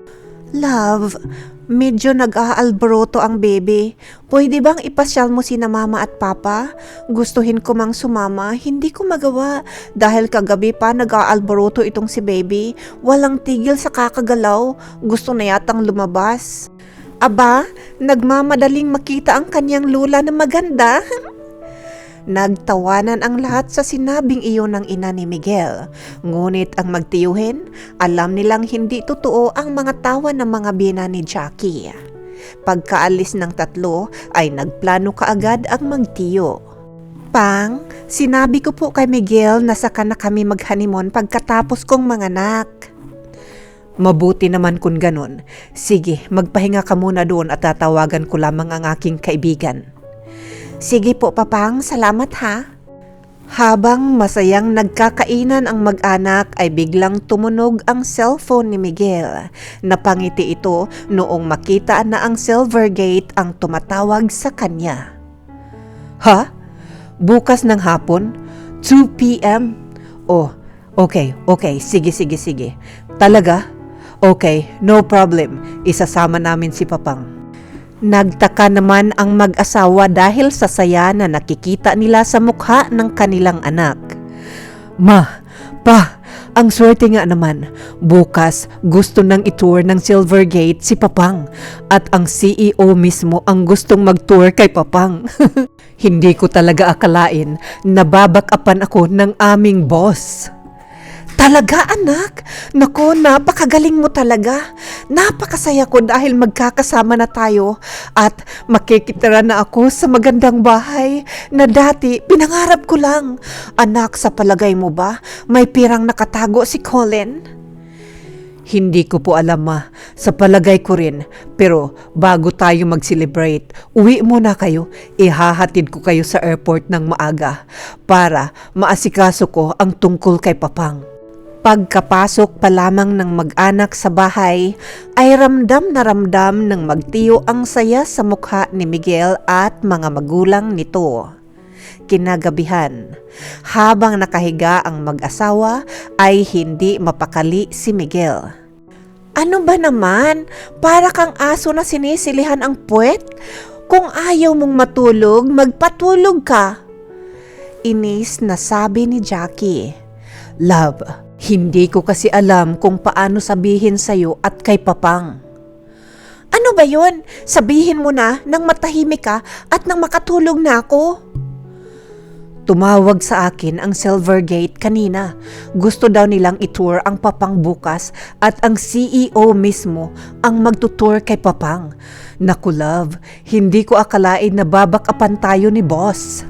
Speaker 1: Love, Medyo nag-aalboroto ang bebe. Pwede bang ipasyal mo sina mama at papa? Gustuhin ko mang sumama, hindi ko magawa. Dahil kagabi pa nag-aalboroto itong si baby. Walang tigil sa kakagalaw. Gusto na yatang lumabas. Aba, nagmamadaling makita ang kanyang lula na maganda. Nagtawanan ang lahat sa sinabing iyon ng ina ni Miguel. Ngunit ang magtiyuhin, alam nilang hindi totoo ang mga tawa ng mga bina ni Jackie. Pagkaalis ng tatlo ay nagplano kaagad ang magtiyo. Pang, sinabi ko po kay Miguel na saka na kami mag-honeymoon pagkatapos kong manganak. Mabuti naman kung ganon. Sige, magpahinga ka muna doon at tatawagan ko lamang ang aking kaibigan. Sige po, Papang. Salamat ha. Habang masayang nagkakainan ang mag-anak ay biglang tumunog ang cellphone ni Miguel. Napangiti ito noong makita na ang Silvergate ang tumatawag sa kanya. Ha? Bukas ng hapon? 2 p.m.? Oh, okay. Sige. Talaga? Okay, no problem. Isasama namin si Papang. Nagtaka naman ang mag-asawa dahil sa saya na nakikita nila sa mukha ng kanilang anak. Ma, pa, ang swerte nga naman. Bukas gusto nang itour ng Silvergate si Papang at ang CEO mismo ang gustong mag-tour kay Papang. Hindi ko talaga akalain na babakapan ako ng aming boss. Talaga anak? Naku, napakagaling mo talaga. Napakasaya ko dahil magkakasama na tayo at makikitira na ako sa magandang bahay na dati pinangarap ko lang. Anak, sa palagay mo ba may pirang nakatago si Colin? Hindi ko po alam, ma. Sa palagay ko rin. Pero bago tayo mag-celebrate, uwi muna kayo. Ihahatid ko kayo sa airport ng maaga para maasikaso ko ang tungkol kay Papang. Pagkapasok pa lamang ng mag-anak sa bahay, ay ramdam na ramdam ng magtiyo ang saya sa mukha ni Miguel at mga magulang nito. Kinagabihan, habang nakahiga ang mag-asawa ay hindi mapakali si Miguel. Ano ba naman? Para kang aso na sinisilihan ang puwet? Kung ayaw mong matulog, magpatulog ka. Inis na sabi ni Jackie. Love, hindi ko kasi alam kung paano sabihin sa'yo at kay Papang. Ano ba yun? Sabihin mo na nang matahimik ka at nang makatulog na ako. Tumawag sa akin ang Silvergate kanina. Gusto daw nilang itour ang Papang bukas at ang CEO mismo ang magtutour kay Papang. Naku love, hindi ko akalain na babakapan tayo ni boss.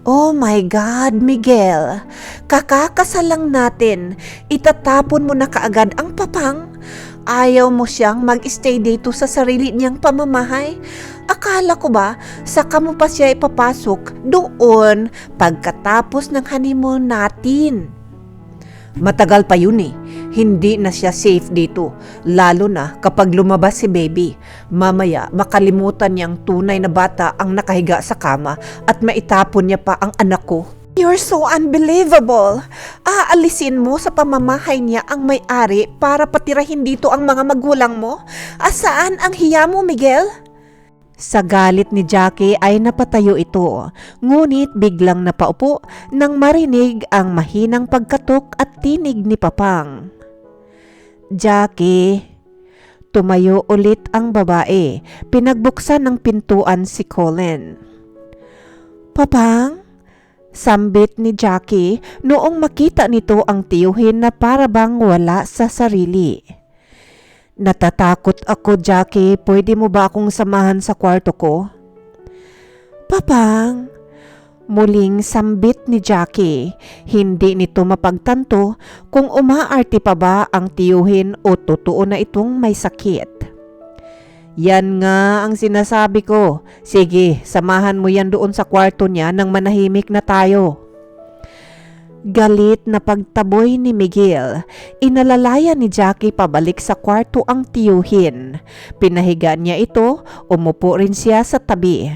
Speaker 1: Oh my God, Miguel. Kakakasal lang natin. Itatapon mo na kaagad ang Papang. Ayaw mo siyang mag-stay dito sa sarili niyang pamamahay. Akala ko ba, saka mo pa siya ipapasok doon pagkatapos ng honeymoon natin? Matagal pa yun eh. Hindi na siya safe dito. Lalo na kapag lumabas si baby. Mamaya makalimutan niyang tunay na bata ang nakahiga sa kama at maitapon niya pa ang anak ko. You're so unbelievable. Aalisin mo sa pamamahay niya ang may-ari para patirahin dito ang mga magulang mo? Asaan ang hiya mo, Miguel? Sa galit ni Jackie ay napatayo ito, ngunit biglang napaupo nang marinig ang mahinang pagkatok at tinig ni Papang. Jackie, tumayo ulit ang babae. Pinagbuksan ng pintuan si Colin. Papang? Sambit ni Jackie noong makita nito ang tiyuhin na parabang wala sa sarili. Natatakot ako, Jackie. Pwede mo ba akong samahan sa kwarto ko? Papang, muling sambit ni Jackie. Hindi nito mapagtanto kung umaarte pa ba ang tiyuhin o totoo na itong may sakit. Yan nga ang sinasabi ko. Sige, samahan mo yan doon sa kwarto niya nang manahimik na tayo. Galit na pagtaboy ni Miguel, inalalaya ni Jackie pabalik sa kwarto ang tiyuhin. Pinahiga niya ito, umupo rin siya sa tabi.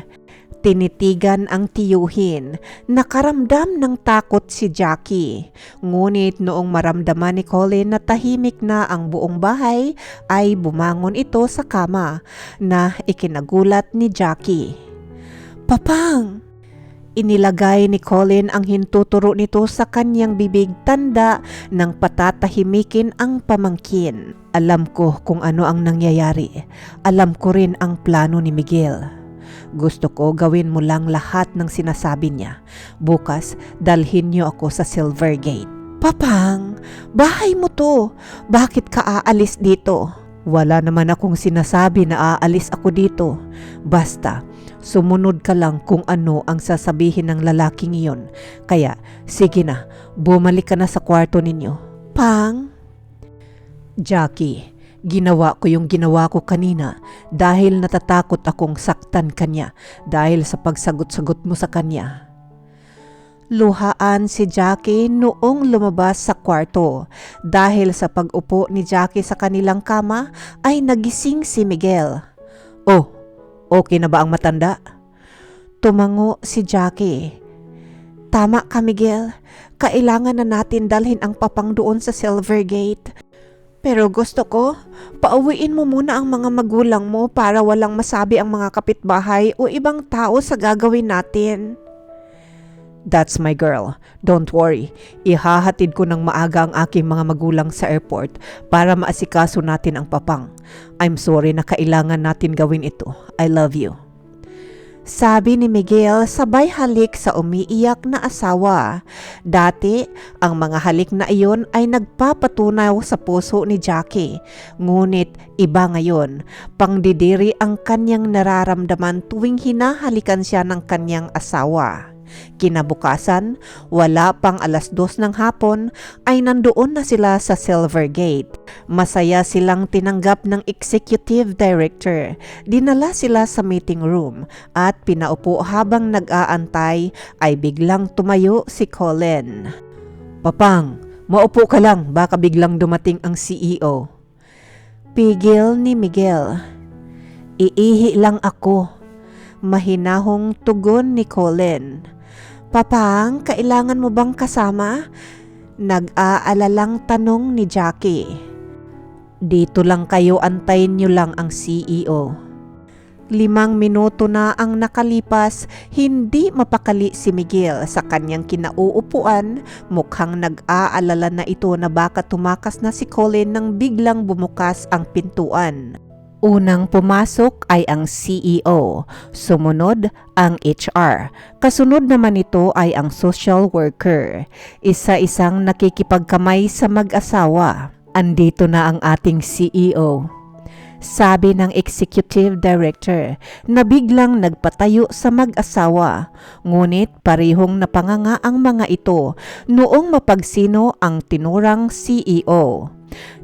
Speaker 1: Tinitigan ang tiyuhin. Nakaramdam ng takot si Jackie. Ngunit noong maramdaman ni Colin na tahimik na ang buong bahay, ay bumangon ito sa kama na ikinagulat ni Jackie. "Papang!" Inilagay ni Colin ang hintuturo nito sa kanyang bibig, tanda ng patatahimikin ang pamangkin. Alam ko kung ano ang nangyayari. Alam ko rin ang plano ni Miguel. Gusto ko gawin mo lang lahat ng sinasabi niya. Bukas, dalhin niyo ako sa Silvergate. "Papang, bahay mo to. Bakit ka aalis dito?" "Wala naman akong sinasabi na aalis ako dito. Basta, sumunod ka lang kung ano ang sasabihin ng lalaking iyon. Kaya, sige na, bumalik ka na sa kwarto ninyo." "Pang?" "Jackie, ginawa ko yung ginawa ko kanina dahil natatakot akong saktan kanya dahil sa pagsagot-sagot mo sa kanya." Luhaan si Jackie noong lumabas sa kwarto. Dahil sa pag-upo ni Jackie sa kanilang kama ay nagising si Miguel. "Oh, okay na ba ang matanda?" Tumango si Jackie. "Tama ka, Miguel. Kailangan na natin dalhin ang papang doon sa Silvergate. Pero gusto ko, pauwiin mo muna ang mga magulang mo para walang masabi ang mga kapitbahay o ibang tao sa gagawin natin." "That's my girl. Don't worry. Ihahatid ko ng maaga ang aking mga magulang sa airport para maasikaso natin ang papang. I'm sorry na kailangan natin gawin ito. I love you." Sabi ni Miguel sabay halik sa umiiyak na asawa. Dati, ang mga halik na iyon ay nagpapatunaw sa puso ni Jackie. Ngunit iba ngayon, pangdidiri ang kanyang nararamdaman tuwing hinahalikan siya ng kanyang asawa. Kinabukasan, wala pang 2:00 ng hapon ay nandoon na sila sa Silvergate. Masaya silang tinanggap ng executive director. Dinala sila sa meeting room at pinaupo habang nag-aantay ay biglang tumayo si Colin. "Papang, maupo ka lang, baka biglang dumating ang CEO." Pigil ni Miguel. "Iihi lang ako." Mahinahong tugon ni Colin. "Papang, kailangan mo bang kasama?" Nag-aalalang tanong ni Jackie. "Dito lang kayo, antayin nyo lang ang CEO." 5 minuto na ang nakalipas, hindi mapakali si Miguel sa kanyang kinauupuan. Mukhang nag-aalala na ito na baka tumakas na si Colin nang biglang bumukas ang pintuan. Unang pumasok ay ang CEO, sumunod ang HR. Kasunod naman ito ay ang social worker. Isa-isang nakikipagkamay sa mag-asawa. "Andito na ang ating CEO." Sabi ng executive director na biglang nagpatayo sa mag-asawa. Ngunit parehong napanganga ang mga ito noong mapagsino ang tinurang CEO.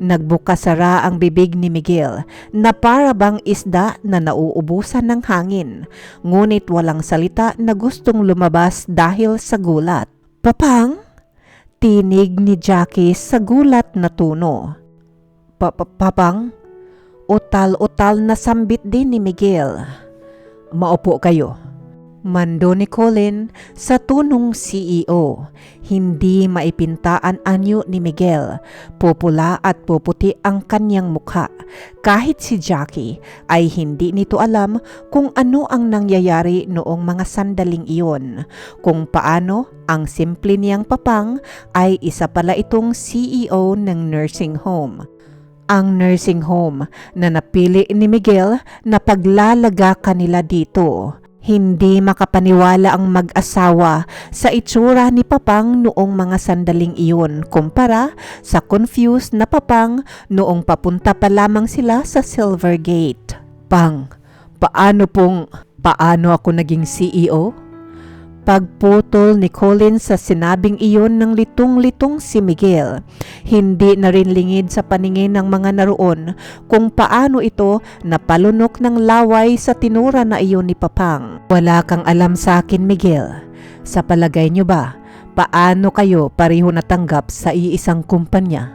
Speaker 1: Nagbukas-sara ang bibig ni Miguel na para bang isda na nauubusan ng hangin. Ngunit walang salita na gustong lumabas dahil sa gulat. "Papang?" Tinig ni Jackie sa gulat na tono. Papang?" Utal-utal na sambit din ni Miguel. "Maupo kayo." Mando ni Colin sa tunong CEO. Hindi maipintaan anyo ni Miguel. Pupula at puputi ang kanyang mukha. Kahit si Jackie ay hindi nito alam kung ano ang nangyayari noong mga sandaling iyon. Kung paano ang simple niyang papang ay isa pala itong CEO ng nursing home. Ang nursing home na napili ni Miguel na paglalaga kanila dito. Hindi makapaniwala ang mag-asawa sa itsura ni Papang noong mga sandaling iyon kumpara sa confused na Papang noong papunta pa lamang sila sa Silvergate. "Pang, paano ako naging CEO?" Pagputol ni Colin sa sinabing iyon ng litong-litong si Miguel. Hindi na rin lingid sa paningin ng mga naroon kung paano ito napalunok ng laway sa tinura na iyon ni Papang. "Wala kang alam sa akin, Miguel. Sa palagay nyo ba, paano kayo pareho natanggap sa iisang kumpanya?"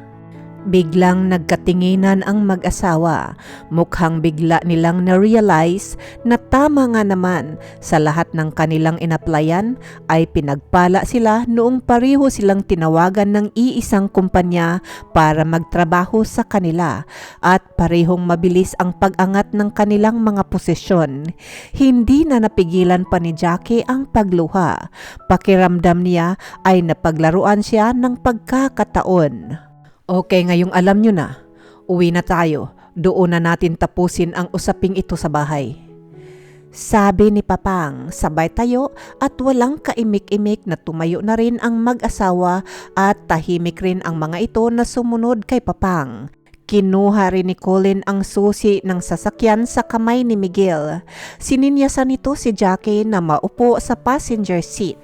Speaker 1: Biglang nagkatinginan ang mag-asawa. Mukhang bigla nilang na-realize na tama nga naman, sa lahat ng kanilang inaplayan ay pinagpala sila noong pareho silang tinawagan ng iisang kumpanya para magtrabaho sa kanila at parehong mabilis ang pag-angat ng kanilang mga posisyon. Hindi na napigilan pa ni Jackie ang pagluha. Pakiramdam niya ay napaglaruan siya ng pagkakataon. Okay, ngayong alam nyo na. Uwi na tayo. Doon na natin tapusin ang usaping ito sa bahay. Sabi ni Papang, sabay tayo at walang kaimik-imik na tumayo na rin ang mag-asawa at tahimik rin ang mga ito na sumunod kay Papang. Kinuha rin ni Colin ang susi ng sasakyan sa kamay ni Miguel. Sininyasan nito si Jackie na maupo sa passenger seat.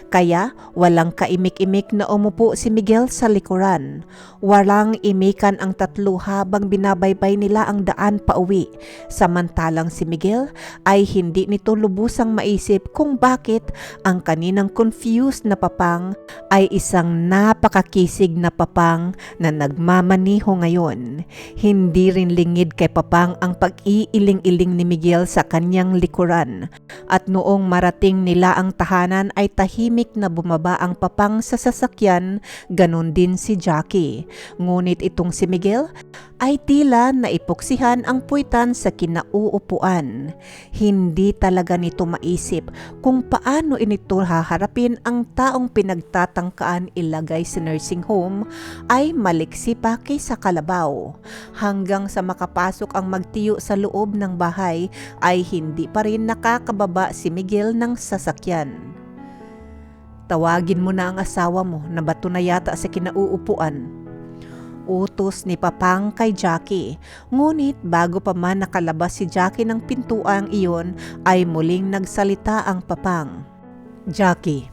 Speaker 1: Kaya walang kaimik-imik na umupo si Miguel sa likuran. Walang imikan ang tatlo habang binabaybay nila ang daan pauwi. Samantalang si Miguel ay hindi nito lubusang maisip kung bakit ang kaninang confused na Papang ay isang napakakisig na Papang na nagmamaniho ngayon. Hindi rin lingid kay Papang ang pag-iiling-iling ni Miguel sa kanyang likuran. At noong marating nila ang tahanan ay tahimik na bumaba ang Papang sa sasakyan, ganon din si Jackie. Ngunit itong si Miguel ay tila naipuksihan ang puwitan sa kinauupuan. Hindi talaga nito maisip kung paano inito haharapin ang taong pinagtatangkaan ilagay sa nursing home ay maliksi pa kaysa kalabaw. Hanggang sa makapasok ang magtiyo sa loob ng bahay ay hindi pa rin nakakababa si Miguel ng sasakyan. Tawagin mo na ang asawa mo na bato na yata sa kinauupuan. Utos ni Papang kay Jackie. Ngunit bago pa man nakalabas si Jackie ng pintuang iyon ay muling nagsalita ang Papang. Jackie,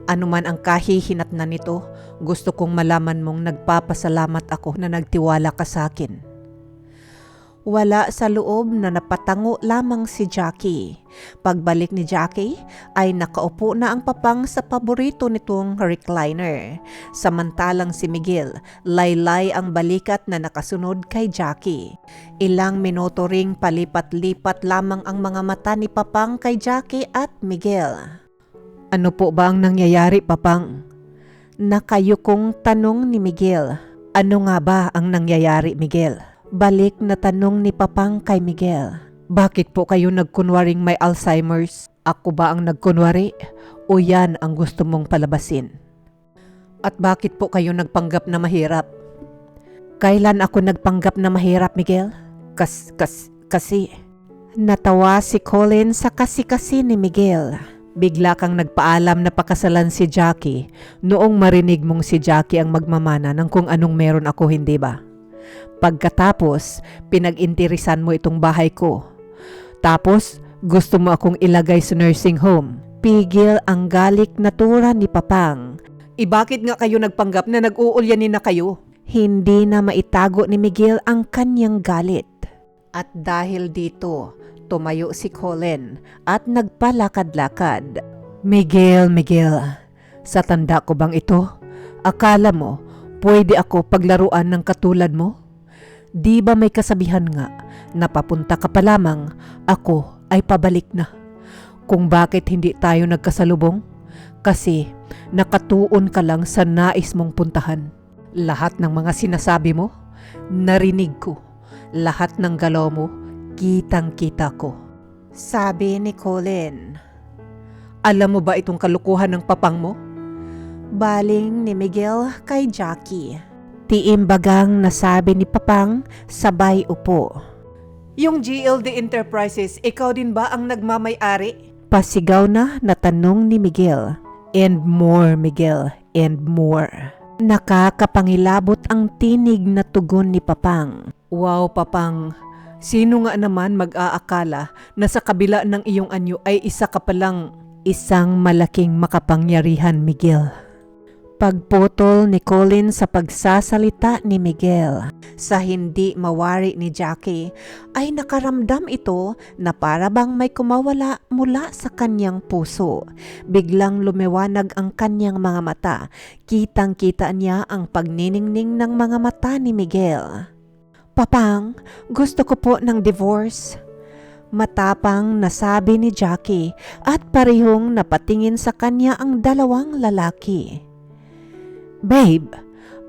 Speaker 1: anuman ang kahihinatnan nito, gusto kong malaman mong nagpapasalamat ako na nagtiwala ka sa akin. Wala sa loob na napatango lamang si Jackie. Pagbalik ni Jackie ay nakaupo na ang Papang sa paborito nitong recliner. Samantalang si Miguel, laylay ang balikat na nakasunod kay Jackie. Ilang minuto ring palipat-lipat lamang ang mga mata ni Papang kay Jackie at Miguel. Ano po ba ang nangyayari, Papang? Nakayukong tanong ni Miguel. Ano nga ba ang nangyayari, Miguel? Balik na tanong ni Papang kay Miguel. Bakit po kayo nagkunwaring may Alzheimer's? Ako ba ang nagkunwari? O yan ang gusto mong palabasin? At bakit po kayo nagpanggap na mahirap? Kailan ako nagpanggap na mahirap, Miguel? Kasi... Natawa si Colin sa kasi-kasi ni Miguel. Bigla kang nagpaalam na pakasalan si Jackie noong marinig mong si Jackie ang magmamana ng kung anong meron ako, hindi ba? Pagkatapos, pinag-interesan mo itong bahay ko. Tapos, gusto mo akong ilagay sa nursing home. Pigil ang galik na tura ni Papang. Bakit nga kayo nagpanggap na nag-uulyanin na kayo? Hindi na maitago ni Miguel ang kanyang galit. At dahil dito, tumayo si Colin at nagpalakad-lakad. Miguel, sa tanda ko bang ito? Akala mo, pwede ako paglaruan ng katulad mo? Di ba may kasabihan nga, na papunta ka pa lamang, ako ay pabalik na. Kung bakit hindi tayo nagkasalubong? Kasi nakatuon ka lang sa nais mong puntahan. Lahat ng mga sinasabi mo, narinig ko. Lahat ng galaw mo, kitang-kita ko. Sabi ni Colin. Alam mo ba itong kalukuhan ng Papang mo? Baling ni Miguel kay Jackie. Tiimbagang nasabi ni Papang sabay upo. Yung GLD Enterprises, ikaw din ba ang nagmamay-ari? Pasigaw na tanong ni Miguel. And more, Miguel, and more. Nakakapangilabot ang tinig na tugon ni Papang. Wow, Papang. Sino nga naman mag-aakala na sa kabila ng iyong anyo ay isa ka palang isang malaking makapangyarihan, Miguel. Pagputol ni Colin sa pagsasalita ni Miguel. Sa hindi mawari ni Jackie ay nakaramdam ito na para bang may kumawala mula sa kanyang puso. Biglang lumiwanag ang kanyang mga mata. Kitang-kita niya ang pagniningning ng mga mata ni Miguel. Papang, gusto ko po ng divorce. Matapang nasabi ni Jackie at parehong napatingin sa kanya ang dalawang lalaki. Babe,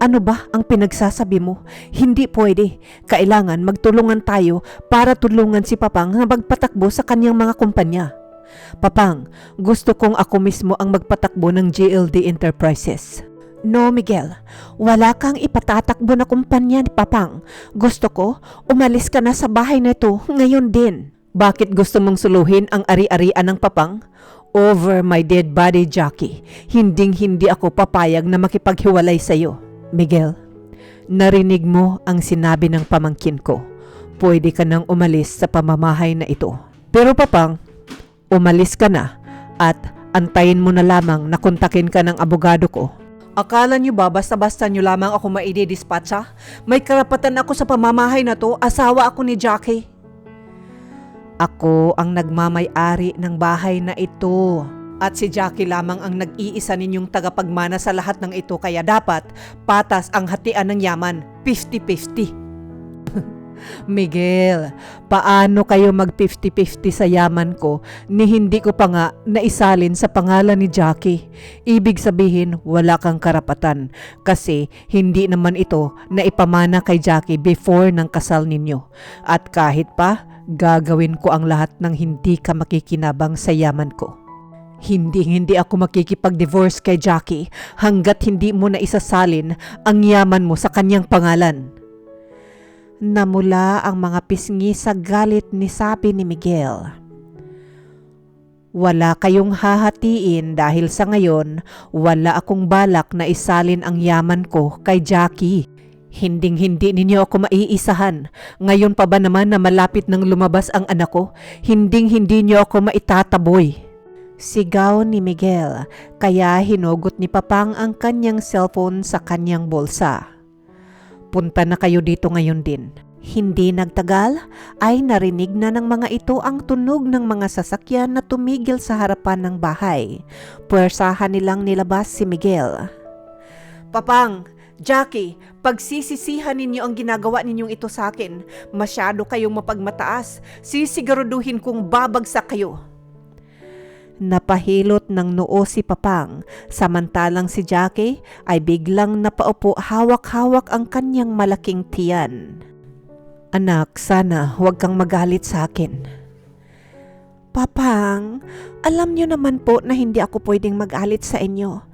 Speaker 1: ano ba ang pinagsasabi mo? Hindi pwede. Kailangan magtulungan tayo para tulungan si Papang na magpatakbo sa kanyang mga kumpanya. Papang, gusto kong ako mismo ang magpatakbo ng GLD Enterprises. No, Miguel. Wala kang ipatatakbo na kumpanya ni Papang. Gusto ko, umalis ka na sa bahay na ito ngayon din. Bakit gusto mong suluhin ang ari-arian ng Papang? Over my dead body, Jackie. Hinding-hindi ako papayag na makipaghiwalay sa iyo. Miguel, narinig mo ang sinabi ng pamangkin ko. Pwede ka nang umalis sa pamamahay na ito. Pero Papang, umalis ka na at antayin mo na lamang na kontakin ka ng abogado ko. Akala niyo ba basta-basta niyo lamang ako maidi-dispatcha? May karapatan ako sa pamamahay na to, asawa ako ni Jackie. Ako ang nagmamay-ari ng bahay na ito. At si Jackie lamang ang nag-iisa ninyong tagapagmana sa lahat ng ito, kaya dapat patas ang hatian ng yaman, 50-50. Miguel, paano kayo mag 50-50 sa yaman ko ni hindi ko pa nga naisalin sa pangalan ni Jackie? Ibig sabihin wala kang karapatan kasi hindi naman ito naipamana kay Jackie before ng kasal ninyo. At kahit pa, gagawin ko ang lahat ng hindi ka makikinabang sa yaman ko. Hindi ako makikipag-divorce kay Jackie hanggat hindi mo na isasalin ang yaman mo sa kanyang pangalan. Namula ang mga pisngi sa galit ni sabi ni Miguel. Wala kayong hahatiin dahil sa ngayon wala akong balak na isalin ang yaman ko kay Jackie. Hinding-hindi ninyo ako maiisahan. Ngayon pa ba naman na malapit nang lumabas ang anak ko, hinding-hindi niyo ako maitataboy. Sigaw ni Miguel, kaya hinugot ni Papang ang kanyang cellphone sa kanyang bulsa. Punta na kayo dito ngayon din. Hindi nagtagal ay narinig na ng mga ito ang tunog ng mga sasakyan na tumigil sa harapan ng bahay. Puwersahan nilang nilabas si Miguel. Papang, Jackie, pagsisisihan ninyo ang ginagawa ninyong ito sa akin. Masyado kayong mapagmataas. Sisiguraduhin kong babagsak kayo. Napahilot ng noo si Papang, samantalang si Jackie ay biglang napaupo hawak-hawak ang kanyang malaking tiyan. Anak, sana huwag kang magalit sa akin. Papang, alam niyo naman po na hindi ako pwedeng magalit sa inyo.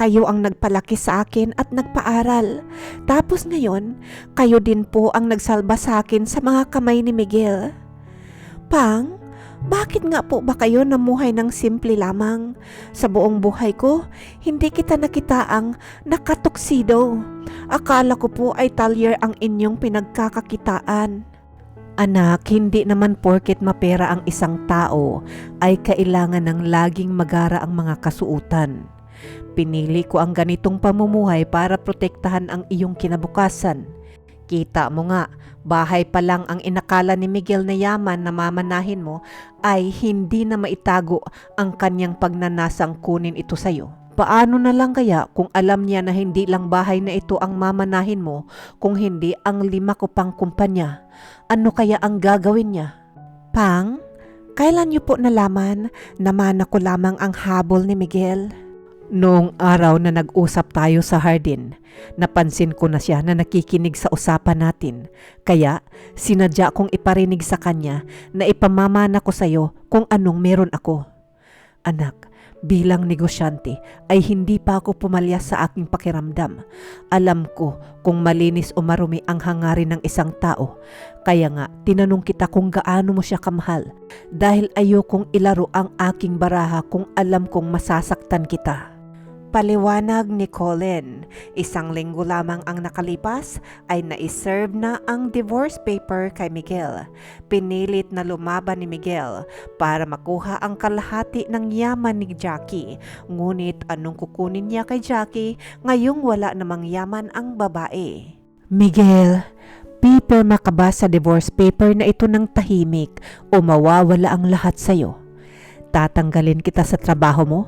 Speaker 1: Kayo ang nagpalaki sa akin at nagpaaral. Tapos ngayon, kayo din po ang nagsalba sa akin sa mga kamay ni Miguel. Pang, bakit nga po ba kayo namuhay ng simple lamang? Sa buong buhay ko, hindi kita nakitaang nakatuksido. Akala ko po ay talyer ang inyong pinagkakakitaan. Anak, hindi naman porket mapera ang isang tao ay kailangan ng laging magara ang mga kasuutan. Pinili ko ang ganitong pamumuhay para protektahan ang iyong kinabukasan. Kita mo nga, bahay pa lang ang inakala ni Miguel na yaman na mamanahin mo ay hindi na maitago ang kanyang pagnanasang kunin ito sa'yo. Paano na lang kaya kung alam niya na hindi lang bahay na ito ang mamanahin mo, kung hindi ang 5 ko pang kumpanya? Ano kaya ang gagawin niya? Pang, kailan niyo po nalaman na mana ko lamang ang habol ni Miguel? Noong araw na nag-usap tayo sa hardin, napansin ko na siya na nakikinig sa usapan natin. Kaya sinadya kong iparinig sa kanya na ipamamana ko sa iyo kung anong meron ako. Anak, bilang negosyante ay hindi pa ako pumalyas sa aking pakiramdam. Alam ko kung malinis o marumi ang hangarin ng isang tao. Kaya nga tinanong kita kung gaano mo siya kamahal dahil ayokong ilaro ang aking baraha kung alam kong masasaktan kita. Paliwanag ni Colin, isang linggo lamang ang nakalipas ay naiserve na ang divorce paper kay Miguel. Pinilit na lumaban ni Miguel para makuha ang kalahati ng yaman ni Jackie. Ngunit anong kukunin niya kay Jackie ngayong wala namang yaman ang babae? Miguel, pipirma ka ba sa divorce paper na ito ng tahimik o mawawala ang lahat sa'yo? Tatanggalin kita sa trabaho mo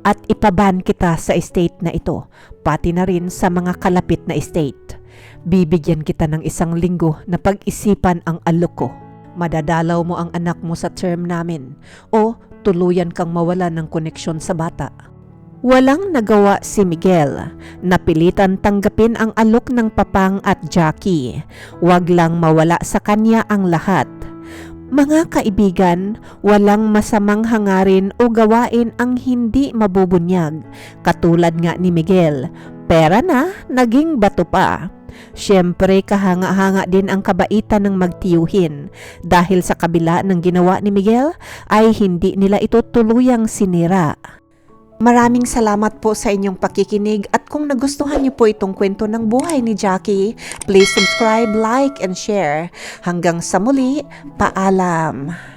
Speaker 1: at ipaban kita sa estate na ito, pati na rin sa mga kalapit na estate. Bibigyan kita ng 1 linggo na pag-isipan ang alok ko. Madadalaw mo ang anak mo sa term namin o tuluyan kang mawala ng koneksyon sa bata. Walang nagawa si Miguel. Napilitan tanggapin ang alok ng Papang at Jackie. Wag lang mawala sa kanya ang lahat. Mga kaibigan, walang masamang hangarin o gawain ang hindi mabubunyag. Katulad nga ni Miguel, pera na, naging bato pa. Siyempre kahanga-hanga din ang kabaitan ng magtiyuhin. Dahil sa kabila ng ginawa ni Miguel, ay hindi nila ito tuluyang sinira. Maraming salamat po sa inyong pakikinig at kung nagustuhan niyo po itong kwento ng buhay ni Jackie, please subscribe, like, and share. Hanggang sa muli, paalam!